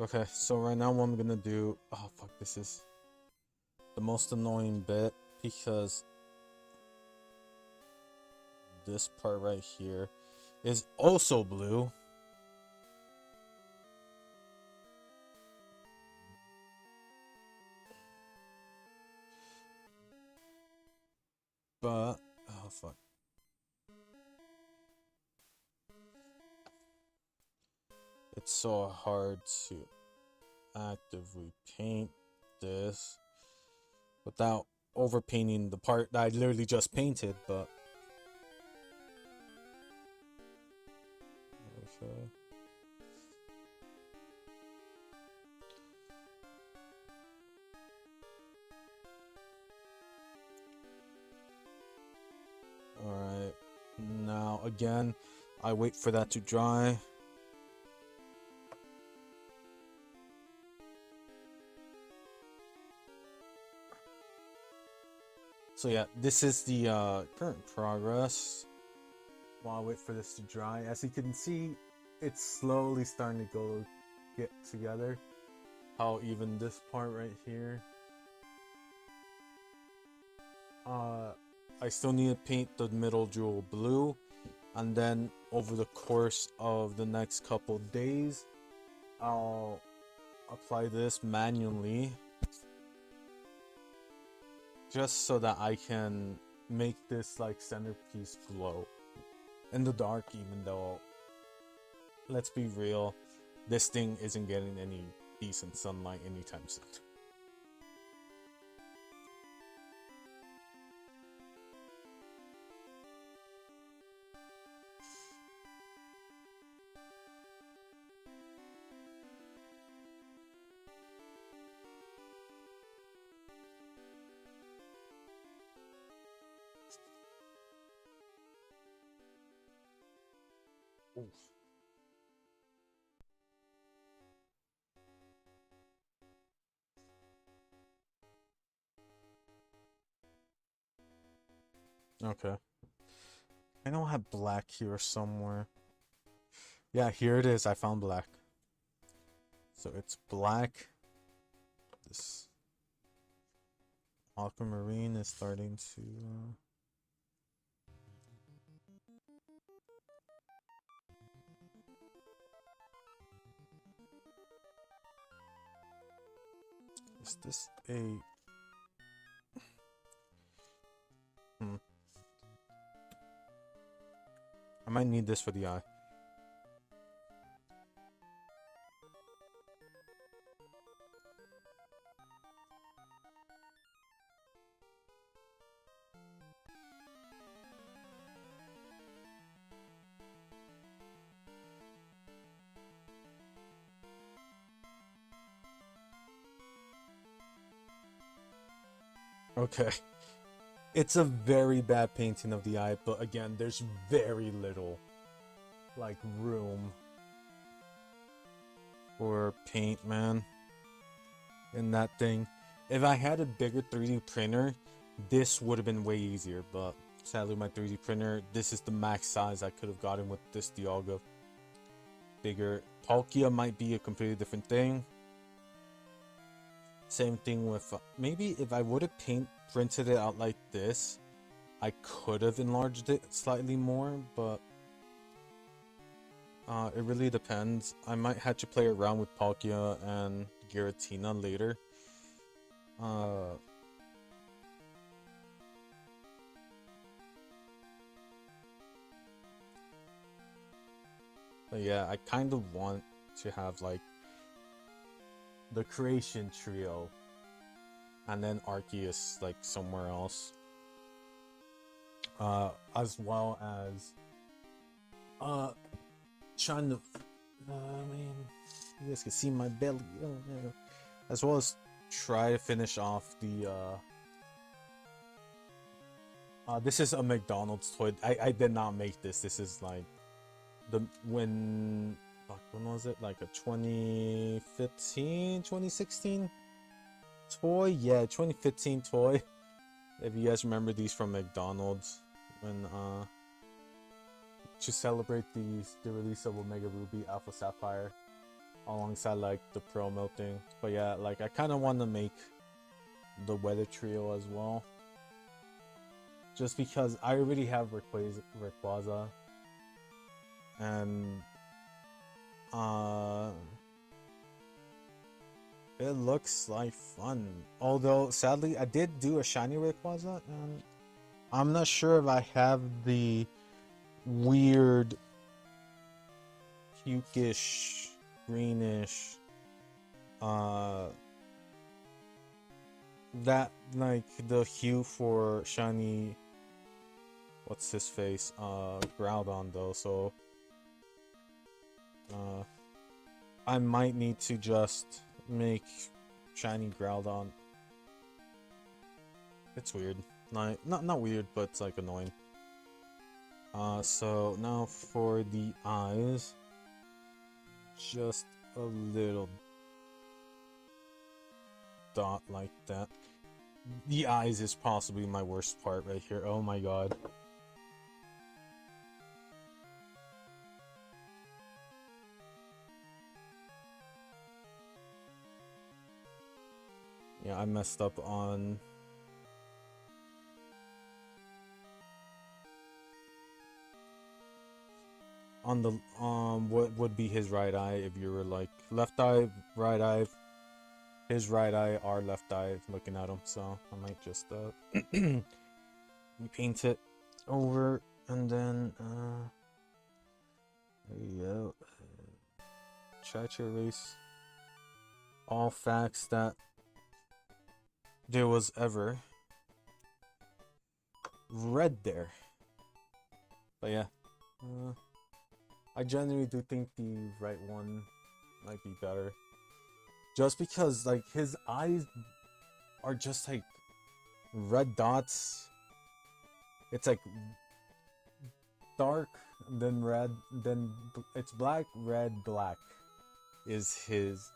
okay, so right now what I'm gonna do, oh fuck, this is the most annoying bit because this part right here is also blue. But, oh fuck. It's so hard to actively paint this without overpainting the part that I literally just painted, but okay. Alright, now again, I wait for that to dry. So yeah, this is the current progress while I wait for this to dry. As you can see, it's slowly starting to get together. How even this part right here, I still need to paint the middle jewel blue, and then over the course of the next couple days, I'll apply this manually just so that I can make this like centerpiece glow in the dark, even though, let's be real, this thing isn't getting any decent sunlight anytime soon. Oof. Okay. I don't have black here somewhere. Yeah, here it is. I found black. So it's black. This aquamarine is starting to... Is this a... I might need this for the eye. Okay. It's a very bad painting of the eye, but again, there's very little, like, room for paint, man. in that thing. If I had a bigger 3D printer, this would have been way easier, but sadly my 3D printer, this is the max size I could have gotten with this Dialga. Bigger. Palkia might be a completely different thing. Same thing with, maybe if I would have printed it out like this, I could have enlarged it slightly more, but it really depends. I might have to play around with Palkia and Giratina later. But yeah, I kind of want to have like the creation trio and then Arceus like somewhere else. As well as trying to I mean, you guys can see my belly. Oh, yeah. As well as try to finish off the this is a McDonald's toy. I did not make this. This is like when was it? Like a 2015, 2016 toy? Yeah, 2015 toy. If you guys remember these from McDonald's, when to celebrate the release of Omega Ruby Alpha Sapphire alongside like the promo thing. But yeah, like I kind of want to make the weather trio as well, just because I already have Rayquaza, and it looks like fun. Although sadly I did do a shiny Rayquaza, and I'm not sure if I have the weird pukish greenish that like the hue for shiny, what's his face, Groudon though, so I might need to just make shiny Groudon. It's weird. Not weird, but it's like annoying. So now for the eyes, just a little dot like that. The eyes is possibly my worst part right here. Oh my god. Yeah, I messed up on the what would be his right eye if you were like left eye, right eye, his right eye, our left eye looking at him. So I might just paint it over, and then there you go. Try to erase all facts that there was ever red there. But yeah, I genuinely do think the right one might be better, just because like his eyes are just like red dots. It's like dark, then red, then it's black, red, black is his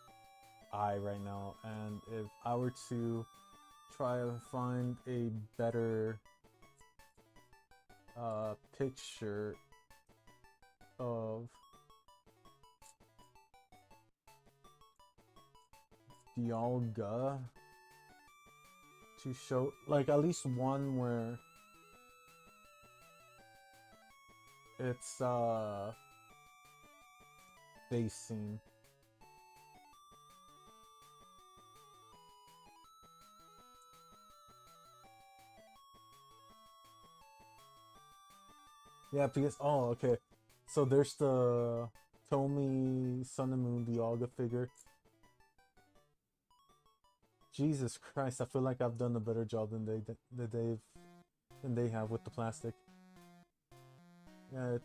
eye right now. And if I were to try to find a better picture of Dialga to show, like, at least one where it's facing. Yeah, because okay. So there's the Tomy Sun and Moon Dialga figure. Jesus Christ, I feel like I've done a better job than they have with the plastic. Yeah,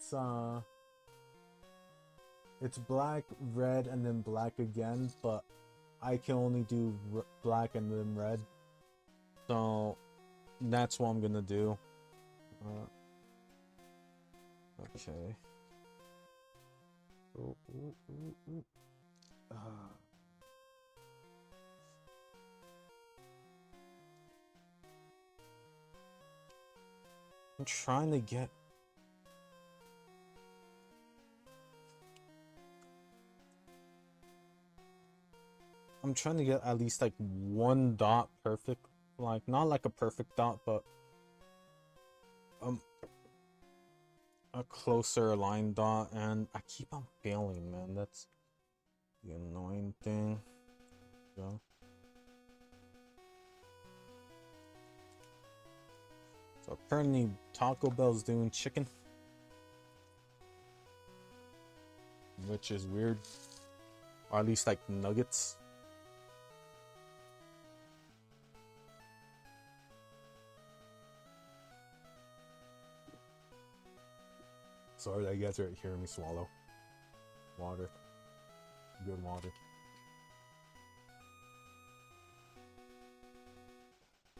it's black, red, and then black again, but I can only do black and then red. So that's what I'm gonna do. Okay. I'm trying to get... I'm trying to get at least like one dot perfect. Like, not like a perfect dot, but a closer aligned dot, and I keep on failing, man. That's the annoying thing. Yeah. So apparently Taco Bell's doing chicken, which is weird. Or at least like nuggets. Sorry that you guys are hearing me swallow water. Good water.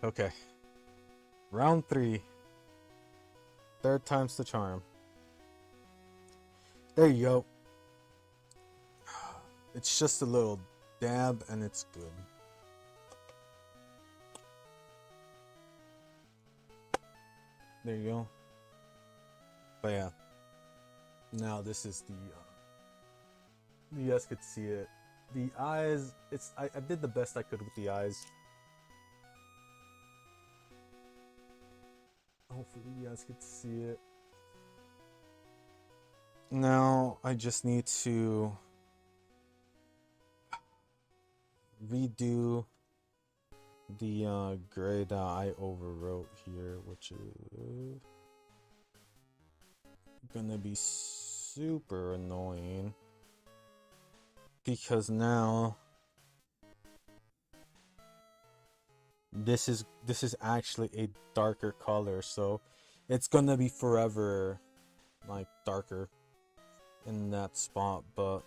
Okay. Round 3. Third time's the charm. There you go. It's just a little dab and it's good. There you go. But yeah. Now this is the you guys could see it. The eyes, I did the best I could with the eyes. Hopefully you guys could see it. Now I just need to redo the gray that I overwrote here, which is gonna be super annoying because now this is actually a darker color, so it's gonna be forever like darker in that spot. But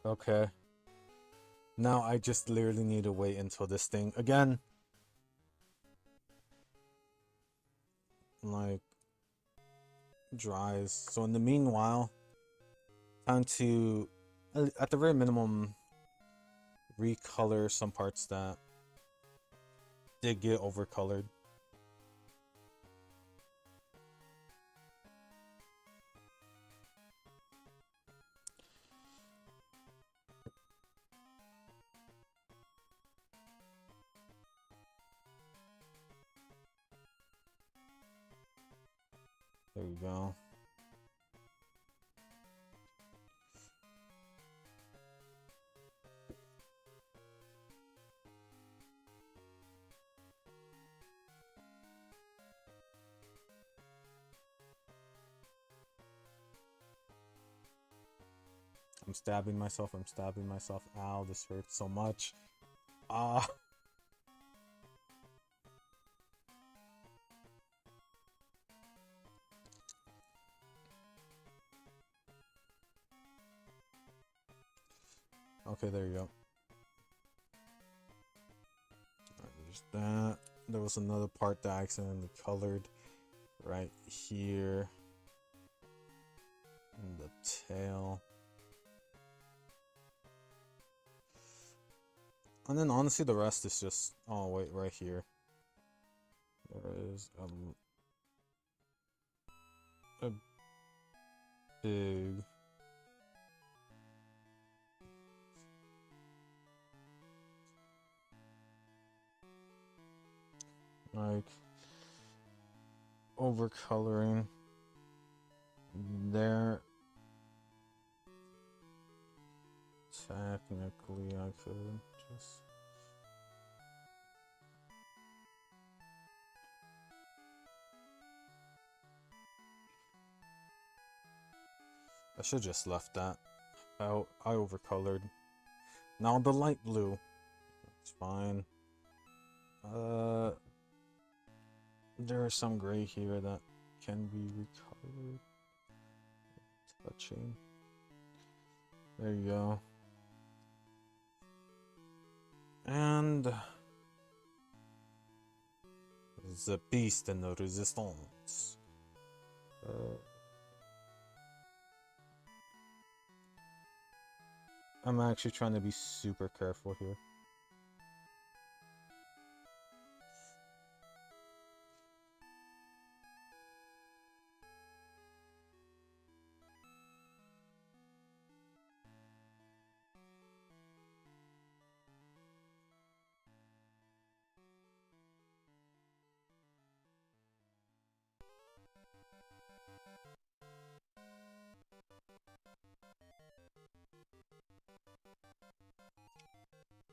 okay, now I just literally need to wait until this thing again like dries. So in the meanwhile, time to at the very minimum recolor some parts that did get overcolored. There you go. I'm stabbing myself. I'm stabbing myself. Ow, this hurts so much. Ah. Okay, there you go. Alright, there's that. There was another part that I accidentally colored right here in the tail. And then honestly the rest is just, oh wait, right here. There is a big like overcoloring there. Technically I could just I should just left that out. I overcolored. Now the light blue. It's fine. There is some gray here that can be recovered. Touching. There you go. And the beast and the resistance. I'm actually trying to be super careful here.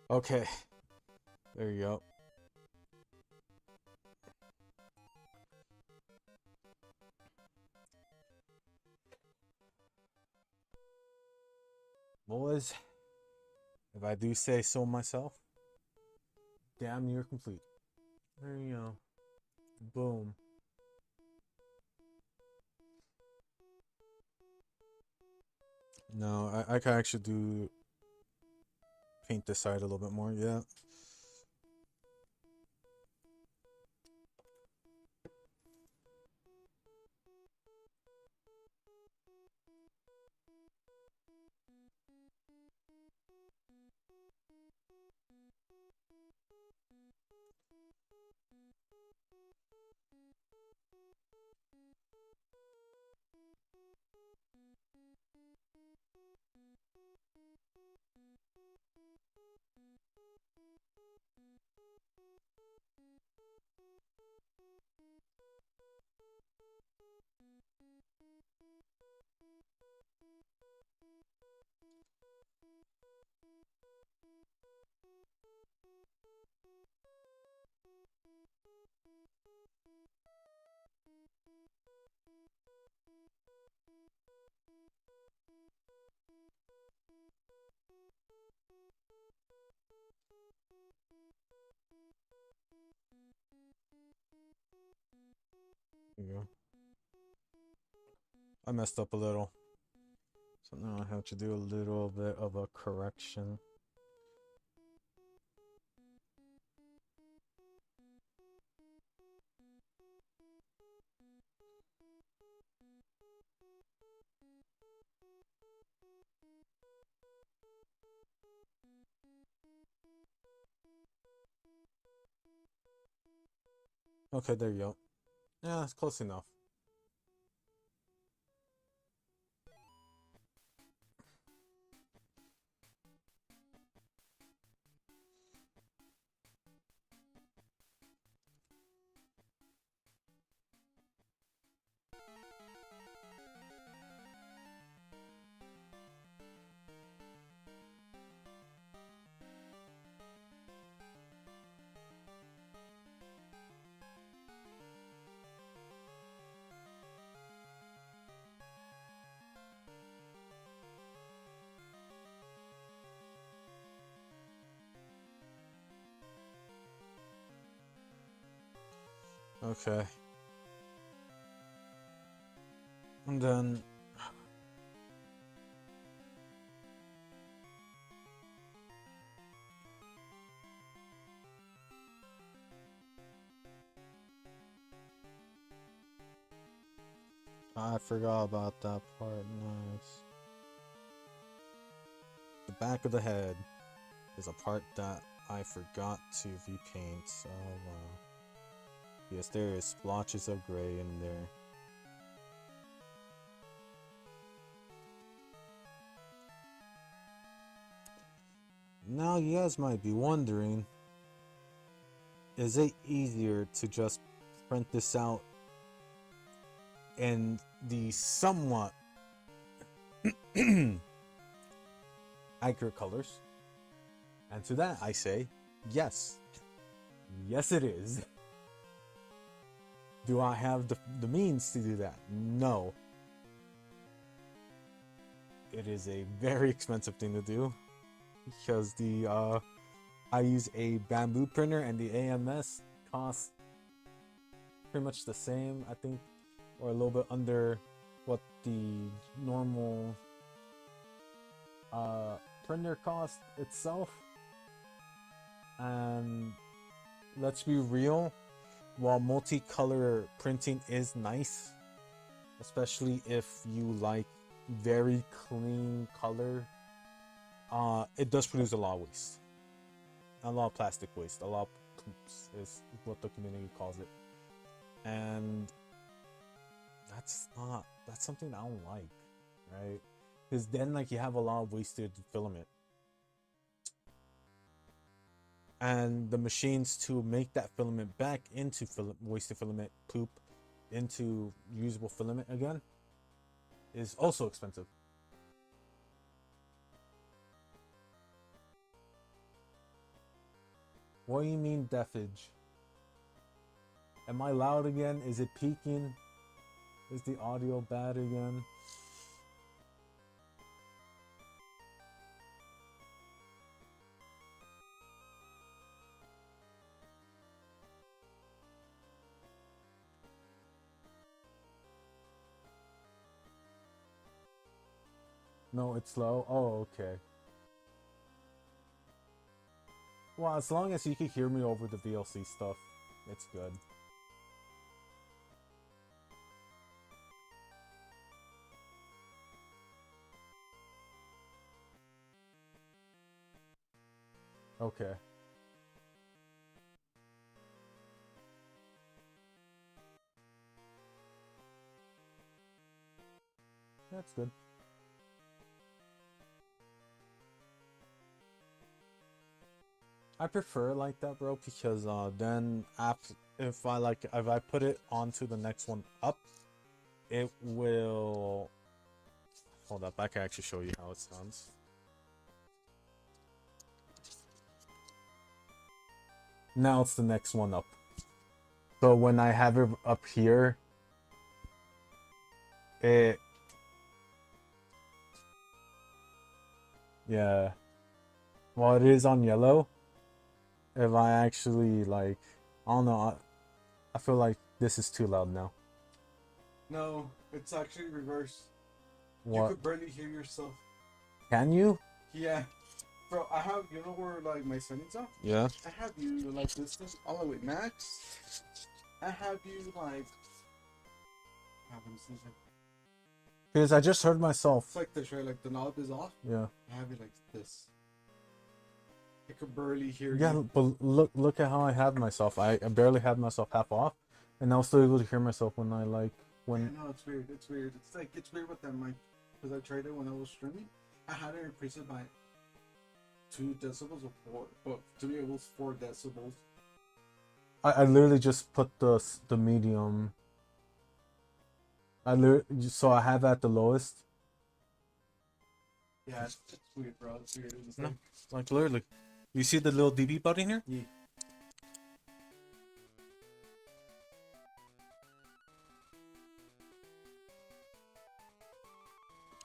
Okay, there you go. Boys, if I do say so myself, damn near complete. There you go. Boom. No, I can actually do paint this side a little bit more, yeah. There you go. I messed up a little. So now I have to do a little bit of a correction. Okay, there you go. Yeah, it's close enough. Okay. And then I forgot about that part. Nice. The back of the head is a part that I forgot to repaint. Oh wow. Yes, there is splotches of gray in there. Now you guys might be wondering, is it easier to just print this out in the somewhat accurate colors? And to that I say, yes. Yes it is. Do I have the means to do that? No. It is a very expensive thing to do, because I use a bamboo printer and the AMS costs pretty much the same, I think, or a little bit under what the normal printer cost itself. And let's be real, while multicolor printing is nice, especially if you like very clean color, it does produce a lot of waste, a lot of plastic waste, a lot of poops is what the community calls it, and that's something I don't like, right? Because then like you have a lot of wasted filament, and the machines to make that filament back into wasted filament poop into usable filament again is also expensive. What do you mean deafage? Am I loud again? Is it peaking? Is the audio bad again? No, it's low. Oh, okay. Well, as long as you can hear me over the VLC stuff, it's good. Okay. That's good. I prefer like that, bro, because then if I put it onto the next one up, it will hold up. I can actually show you how it sounds. Now it's the next one up. So when I have it up here, yeah. Well, it is on yellow. If I actually like, I don't know. I feel like this is too loud now. No, it's actually reverse. What? You could barely hear yourself. Can you? Yeah. Bro, I have, you know where like my settings are? Yeah. I have you like this all the way max. I have you like. Because I just heard myself. It's like this, right? Like the knob is off. Yeah. I have it like this. I could barely hear Yeah, you. but look at how I had myself. I barely had myself half off, and I was still able to hear myself when I like when. I know it's weird. It's weird. It's weird with that mic because I tried it when I was streaming. I had to increase it by 2 decibels or 4, but to me it was 4 decibels. I literally just put the medium. So I have at the lowest. Yeah, it's weird, bro. It's weird. It's no, like literally. You see the little dB button here? Yeah.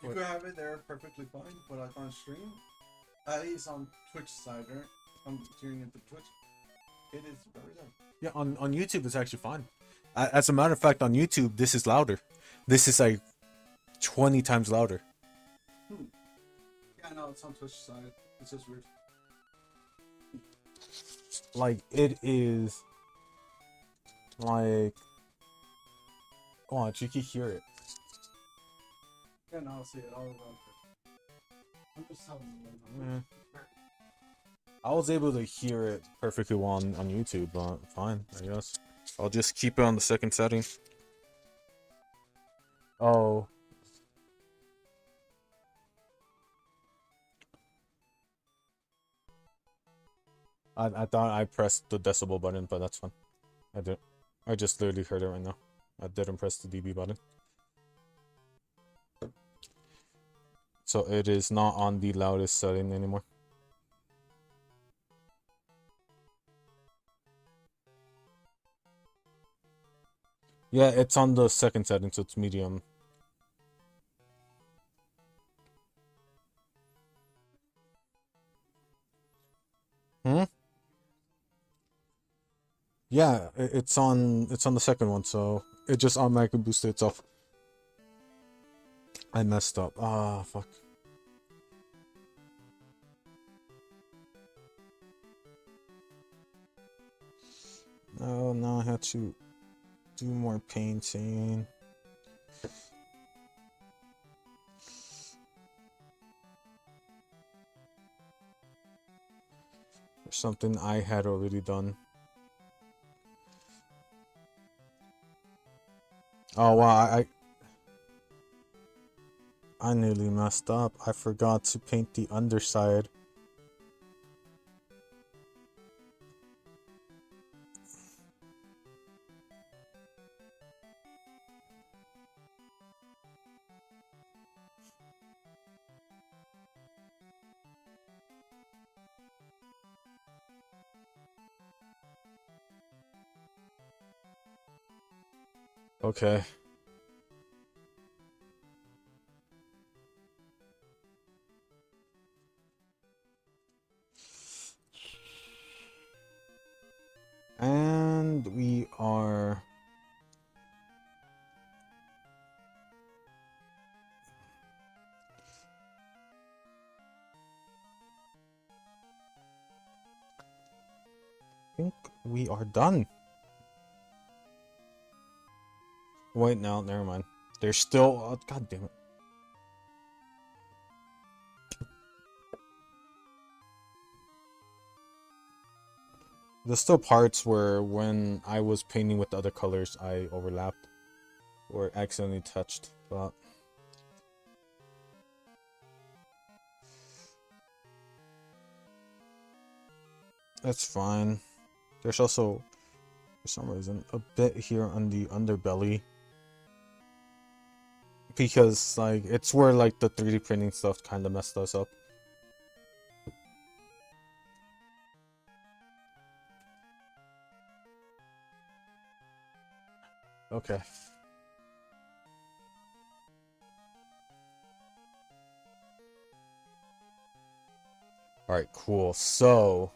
You could have it there perfectly fine, but like on stream, at least on Twitch side, right? I'm tuning into Twitch. It is very loud. Yeah, on YouTube it's actually fine. As a matter of fact, on YouTube this is louder. This is like 20 times louder. Yeah, no, it's on Twitch side. It's just weird. Like it is like, oh, you can hear it. Yeah, no, I'll see it all around. I'm just telling you. Mm. I was able to hear it perfectly well on YouTube, but fine, I guess. I'll just keep it on the second setting. Oh. I thought I pressed the decibel button, but that's fine. I didn't. I just literally heard it right now. I didn't press the dB button. So it is not on the loudest setting anymore. Yeah, it's on the second setting, so it's medium. Hmm? Yeah, it's on the second one, so it just automatically boosted itself. I messed up. Ah, fuck. Oh, now I had to do more painting. Or something I had already done. Oh wow, I nearly messed up. I forgot to paint the underside. Okay. And we are... I think we are done. Wait, no, never mind. There's still... Oh, God damn it. There's still parts where when I was painting with the other colors, I overlapped. Or accidentally touched, but... That's fine. There's also, for some reason, a bit here on the underbelly. Because, like, it's where, like, the 3D printing stuff kind of messed us up. Okay. Alright, cool. So...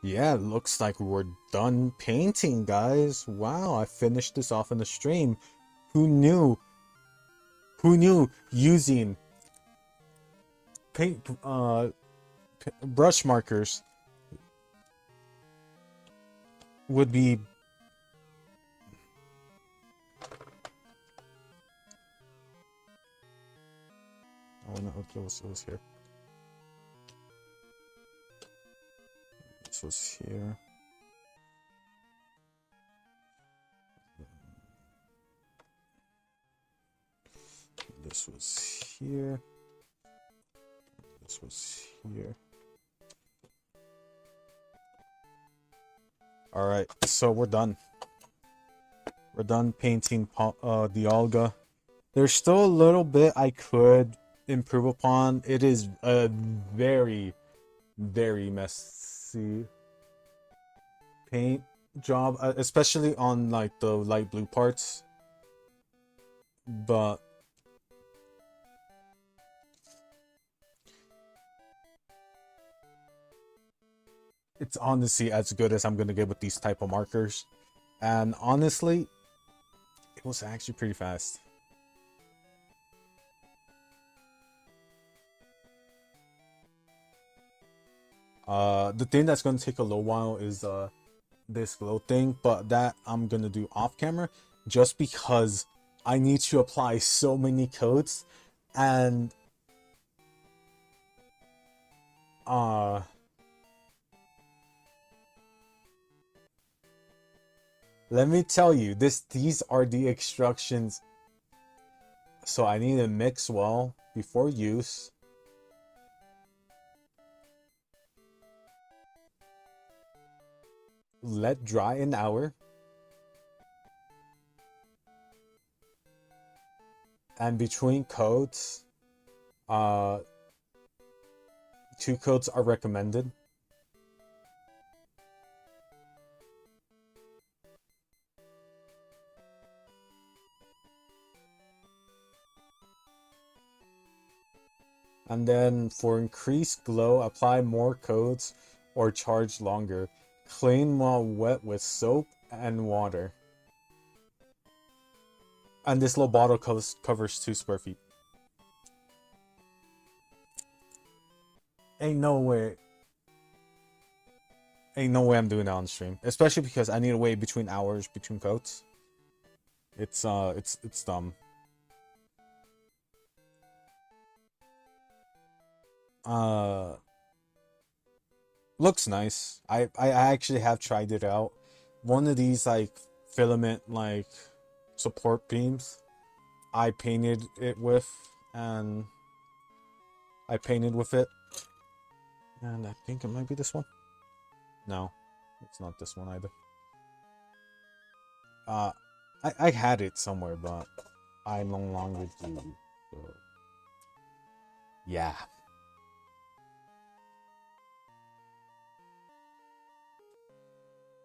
Yeah, looks like we're done painting, guys. Wow, I finished this off in the stream. Who knew? Who knew using paint brush markers would be... Oh no, it was here. This was here. This was here. This was here. Alright, so we're done. We're done painting Dialga. There's still a little bit I could improve upon. It is a very, very messy paint job, especially on like the light blue parts. But it's honestly as good as I'm gonna get with these type of markers. And honestly, it was actually pretty fast. The thing that's gonna take a little while is this glow thing, but that I'm gonna do off camera just because I need to apply so many coats and let me tell you, these are the instructions. So I need to mix well before use. Let dry an hour. And between coats, 2 coats are recommended. And then for increased glow, apply more coats or charge longer. Clean while wet with soap and water. And this little bottle covers 2 square feet. Ain't no way. Ain't no way I'm doing that on stream. Especially because I need to wait between hours between coats. It's dumb. Looks nice. I actually have tried it out. One of these like filament like support beams I painted it with, and I painted with it, and I think it might be this one. No, it's not this one either. I had it somewhere, but I no longer do. So. Yeah.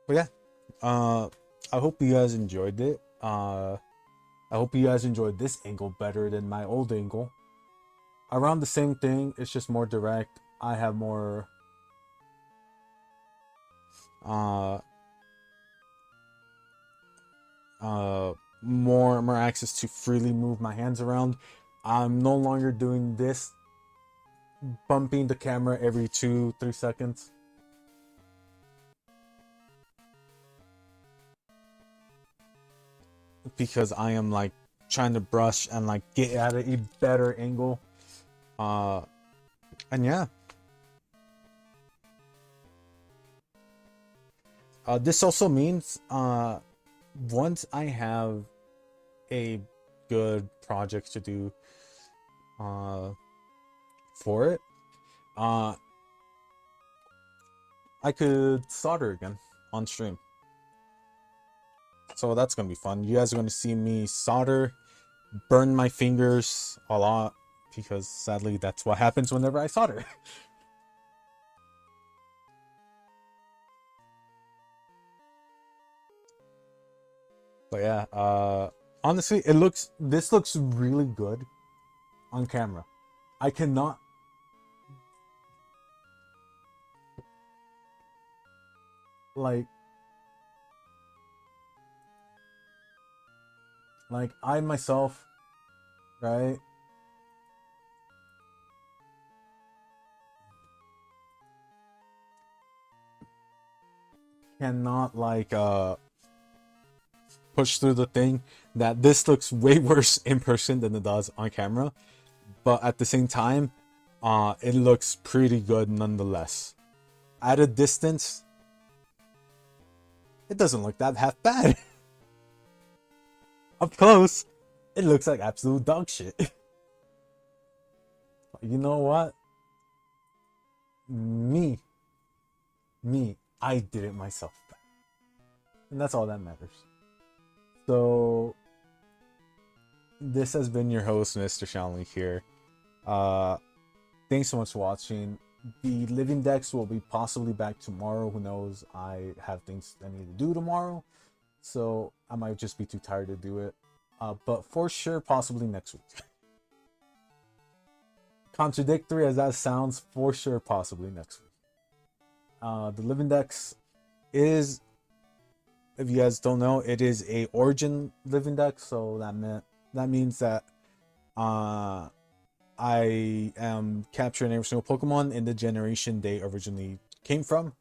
But yeah, I hope you guys enjoyed it. I hope you guys enjoyed this angle better than my old angle. Around the same thing, it's just more direct. I have more more access to freely move my hands around. I'm no longer doing this, bumping the camera every 2-3 seconds. Because I am like trying to brush and like get at a better angle. And yeah. This also means once I have a good project to do for it, I could solder again on stream. So that's gonna be fun. You guys are gonna see me solder, burn my fingers a lot, because sadly that's what happens whenever I solder. But yeah, honestly, this looks really good on camera. I cannot like I myself, right? Cannot like push through the thing that this looks way worse in person than it does on camera, but at the same time it looks pretty good nonetheless. At a distance, it doesn't look that half bad. Up close, it looks like absolute dog shit. You know what? Me, I did it myself. And that's all that matters. So, this has been your host, Mr. Shanley here. Thanks so much for watching. The living decks will be possibly back tomorrow. Who knows? I have things I need to do tomorrow. So, I might just be too tired to do it. But for sure, possibly next week. Contradictory as that sounds, for sure, possibly next week. The living decks is, if you guys don't know, it is a origin living deck. So that means that I am capturing every single Pokemon in the generation they originally came from.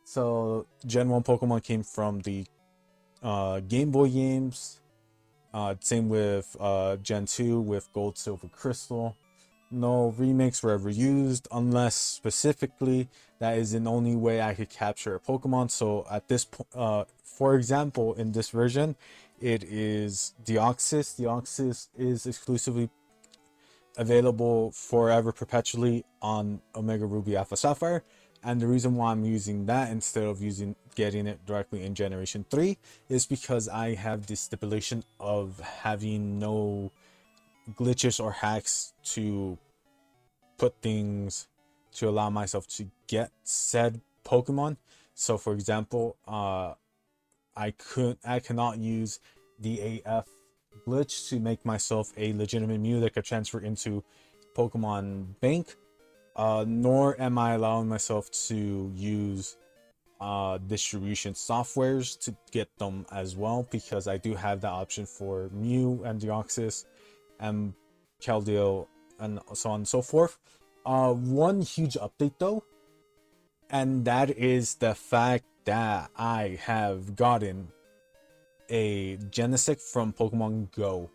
So Gen 1 Pokemon came from the Game Boy games. Same with Gen 2 with Gold, Silver, Crystal. No remakes were ever used unless specifically that is the only way I could capture a Pokemon. So at this point, for example, in this version, it is Deoxys. Deoxys is exclusively available forever, perpetually on Omega Ruby Alpha Sapphire. And the reason why I'm using that instead of getting it directly in Generation 3 is because I have this stipulation of having no glitches or hacks to put things to allow myself to get said Pokemon. So for example, I cannot use the AF glitch to make myself a legitimate Mew that could transfer into Pokemon Bank, nor am I allowing myself to use distribution softwares to get them as well, because I do have the option for Mew and Deoxys and Keldio and so on and so forth. One huge update though, and that is the fact that I have gotten a Genesect from Pokemon Go.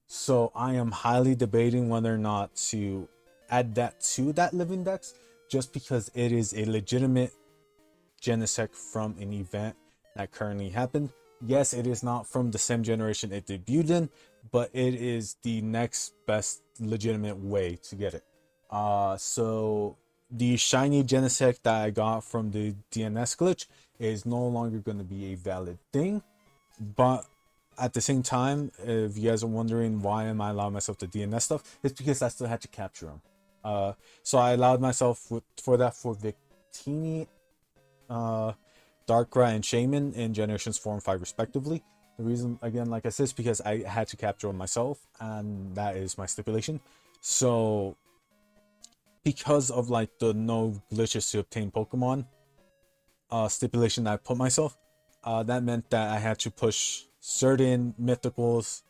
So I am highly debating whether or not to add that to that living dex, just because it is a legitimate Genesect from an event that currently happened. Yes, it is not from the same generation it debuted in, but it is the next best legitimate way to get it. So the shiny Genesect that I got from the DNS glitch is no longer going to be a valid thing. But at the same time, if you guys are wondering why am I allowing myself to DNS stuff, it's because I still had to capture them. So I allowed myself for Victini, Darkrai, and Shaman in generations 4 and 5 respectively. The reason, again, like I said, is because I had to capture them myself, and that is my stipulation. So because of like the no glitches to obtain Pokemon stipulation that I put myself, that meant that I had to push certain mythicals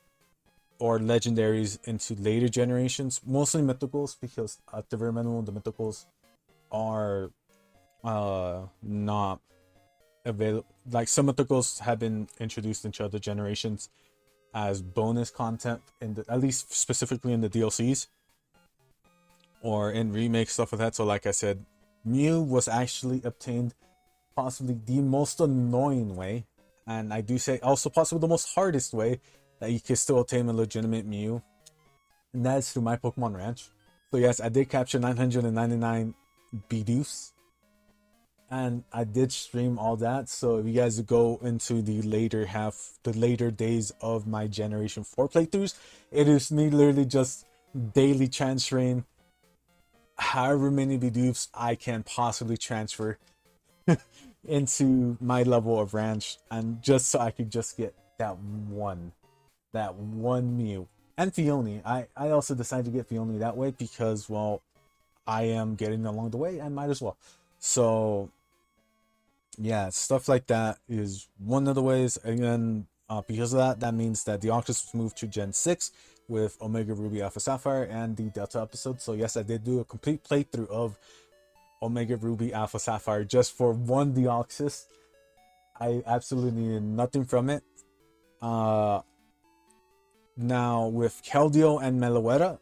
or legendaries into later generations, mostly mythicals, because at the very minimum the mythicals are not available. Like, some mythicals have been introduced into other generations as bonus content in the, at least specifically in the DLCs or in remake stuff like that. So like I said, Mew was actually obtained possibly the most annoying way, and I do say also possibly the most hardest way that you can still obtain a legitimate Mew, and that is through my Pokemon Ranch. So yes, I did capture 999 Bidoof, and I did stream all that. So if you guys go into the later days of my Generation 4 playthroughs, it is me literally just daily transferring however many Bidoofs I can possibly transfer into my level of ranch, and just so I could just get that one Mew. And Fione. I also decided to get Fione that way because, well, I am getting along the way and might as well. So yeah, stuff like that is one of the ways. Again, because of that means that the Arceus was moved to Gen 6 with Omega Ruby Alpha Sapphire and the Delta episode. So yes, I did do a complete playthrough of Omega Ruby Alpha Sapphire just for one Deoxys. I absolutely needed nothing from it. Now with Keldio and Meloetta,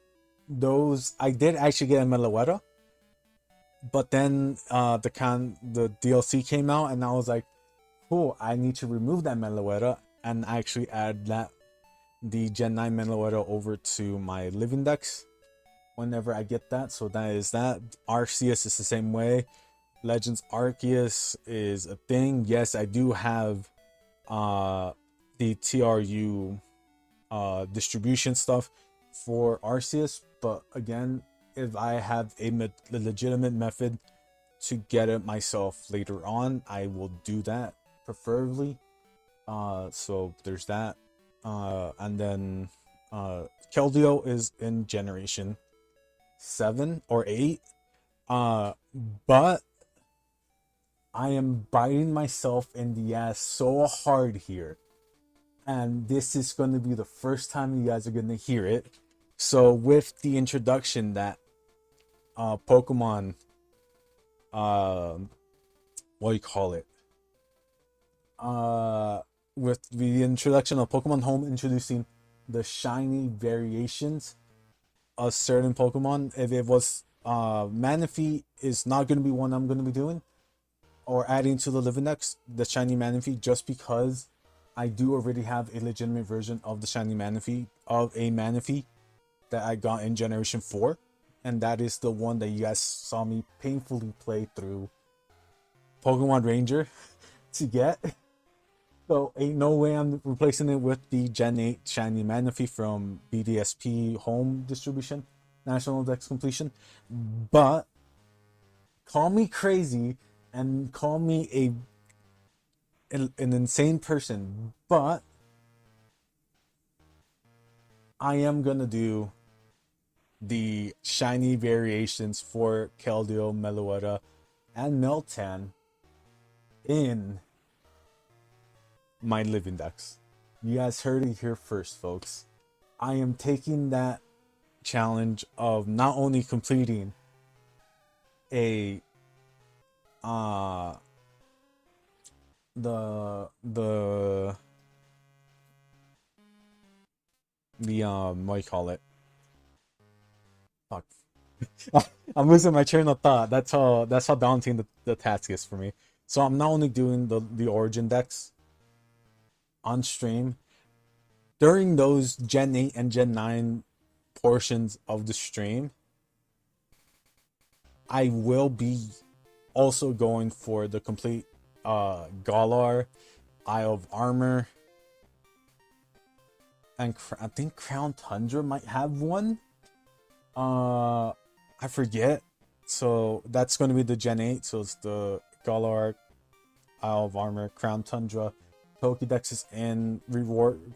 those I did actually get a Meloetta, but then the DLC came out and I was like, cool, I need to remove that Meloetta and actually add the Gen 9 Meloetta over to my living dex whenever I get that. So that is that. Arceus is the same way. Legends Arceus is a thing. Yes, I do have the TRU distribution stuff for Arceus, but again, if I have a legitimate method to get it myself later on, I will do that preferably. So there's that. And then Keldio is in Generation 7 or 8. But I am biting myself in the ass so hard here, and this is going to be the first time you guys are going to hear it. So with the introduction that Pokemon, what do you call it? With the introduction of Pokemon Home introducing the shiny variations of certain Pokemon, if it was Manaphy is not going to be one I'm going to be doing or adding to the living dex, the shiny Manaphy, just because I do already have a legitimate version of the shiny Manaphy, of a Manaphy that I got in Generation 4, and that is the one that you guys saw me painfully play through Pokemon Ranger to get. So ain't no way I'm replacing it with the Gen 8 shiny Manaphy from BDSP home distribution, National Dex Completion. But call me crazy and call me an insane person, but I am gonna do the shiny variations for Keldio, Meloetta, and Meltan in my living decks. You guys heard it here first, folks. I am taking that challenge of not only completing a the what do you call it? Fuck. I'm losing my train of thought. That's how daunting the task is for me. So I'm not only doing the origin decks on stream during those Gen 8 and Gen 9 portions of the stream. I will be also going for the complete Galar, Isle of Armor, and I think Crown Tundra might have one. I forget. So that's going to be the Gen 8. So it's the Galar, Isle of Armor, Crown Tundra, Pokédexes, and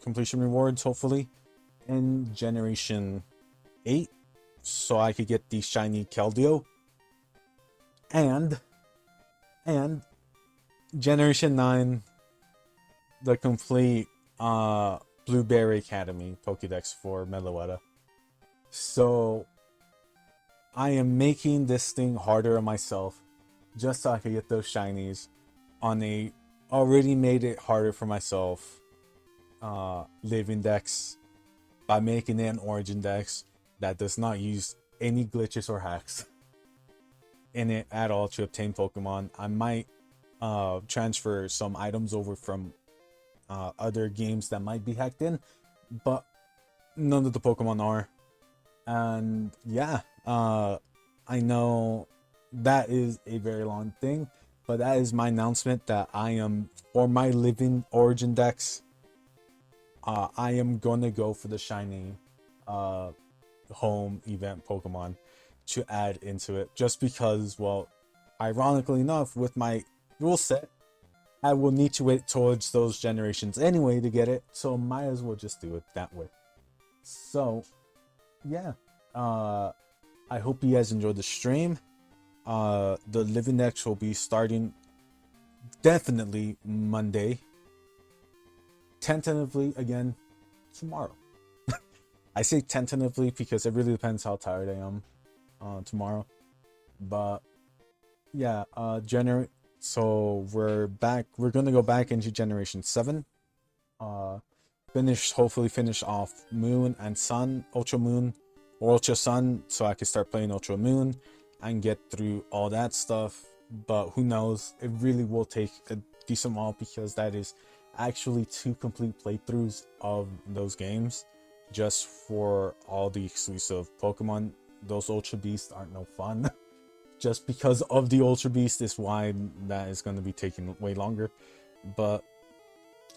completion rewards, hopefully, in Generation 8. So I could get the shiny Keldio. And Generation 9, the complete Blueberry Academy Pokédex for Meloetta. So I am making this thing harder on myself just so I can get those shinies on a already made it harder for myself living dex by making it an origin dex that does not use any glitches or hacks in it at all to obtain Pokemon. I might transfer some items over from other games that might be hacked in, but none of the Pokemon are. And yeah, I know that is a very long thing, but that is my announcement that I am, for my living origin decks, I am gonna go for the shiny home event Pokemon to add into it, just because, well, ironically enough, with my rule set, I will need to wait towards those generations anyway to get it, so might as well just do it that way. So yeah, I hope you guys enjoyed the stream. The living decks will be starting definitely Monday, tentatively again tomorrow. I say tentatively because it really depends how tired I am tomorrow, but yeah, so we're gonna go back into Generation 7, hopefully finish off Moon and Sun, Ultra Moon or Ultra Sun, so I can start playing Ultra Moon and get through all that stuff. But who knows, it really will take a decent while, because that is actually 2 complete playthroughs of those games just for all the exclusive Pokemon. Those Ultra Beasts aren't no fun. Just because of the Ultra Beast is why that is going to be taking way longer. But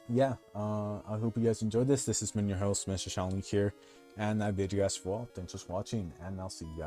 yeah, I hope you guys enjoyed this. This has been your host, Mr. Shaolin here, and I bid you guys farewell. Thanks for watching, and I'll see you guys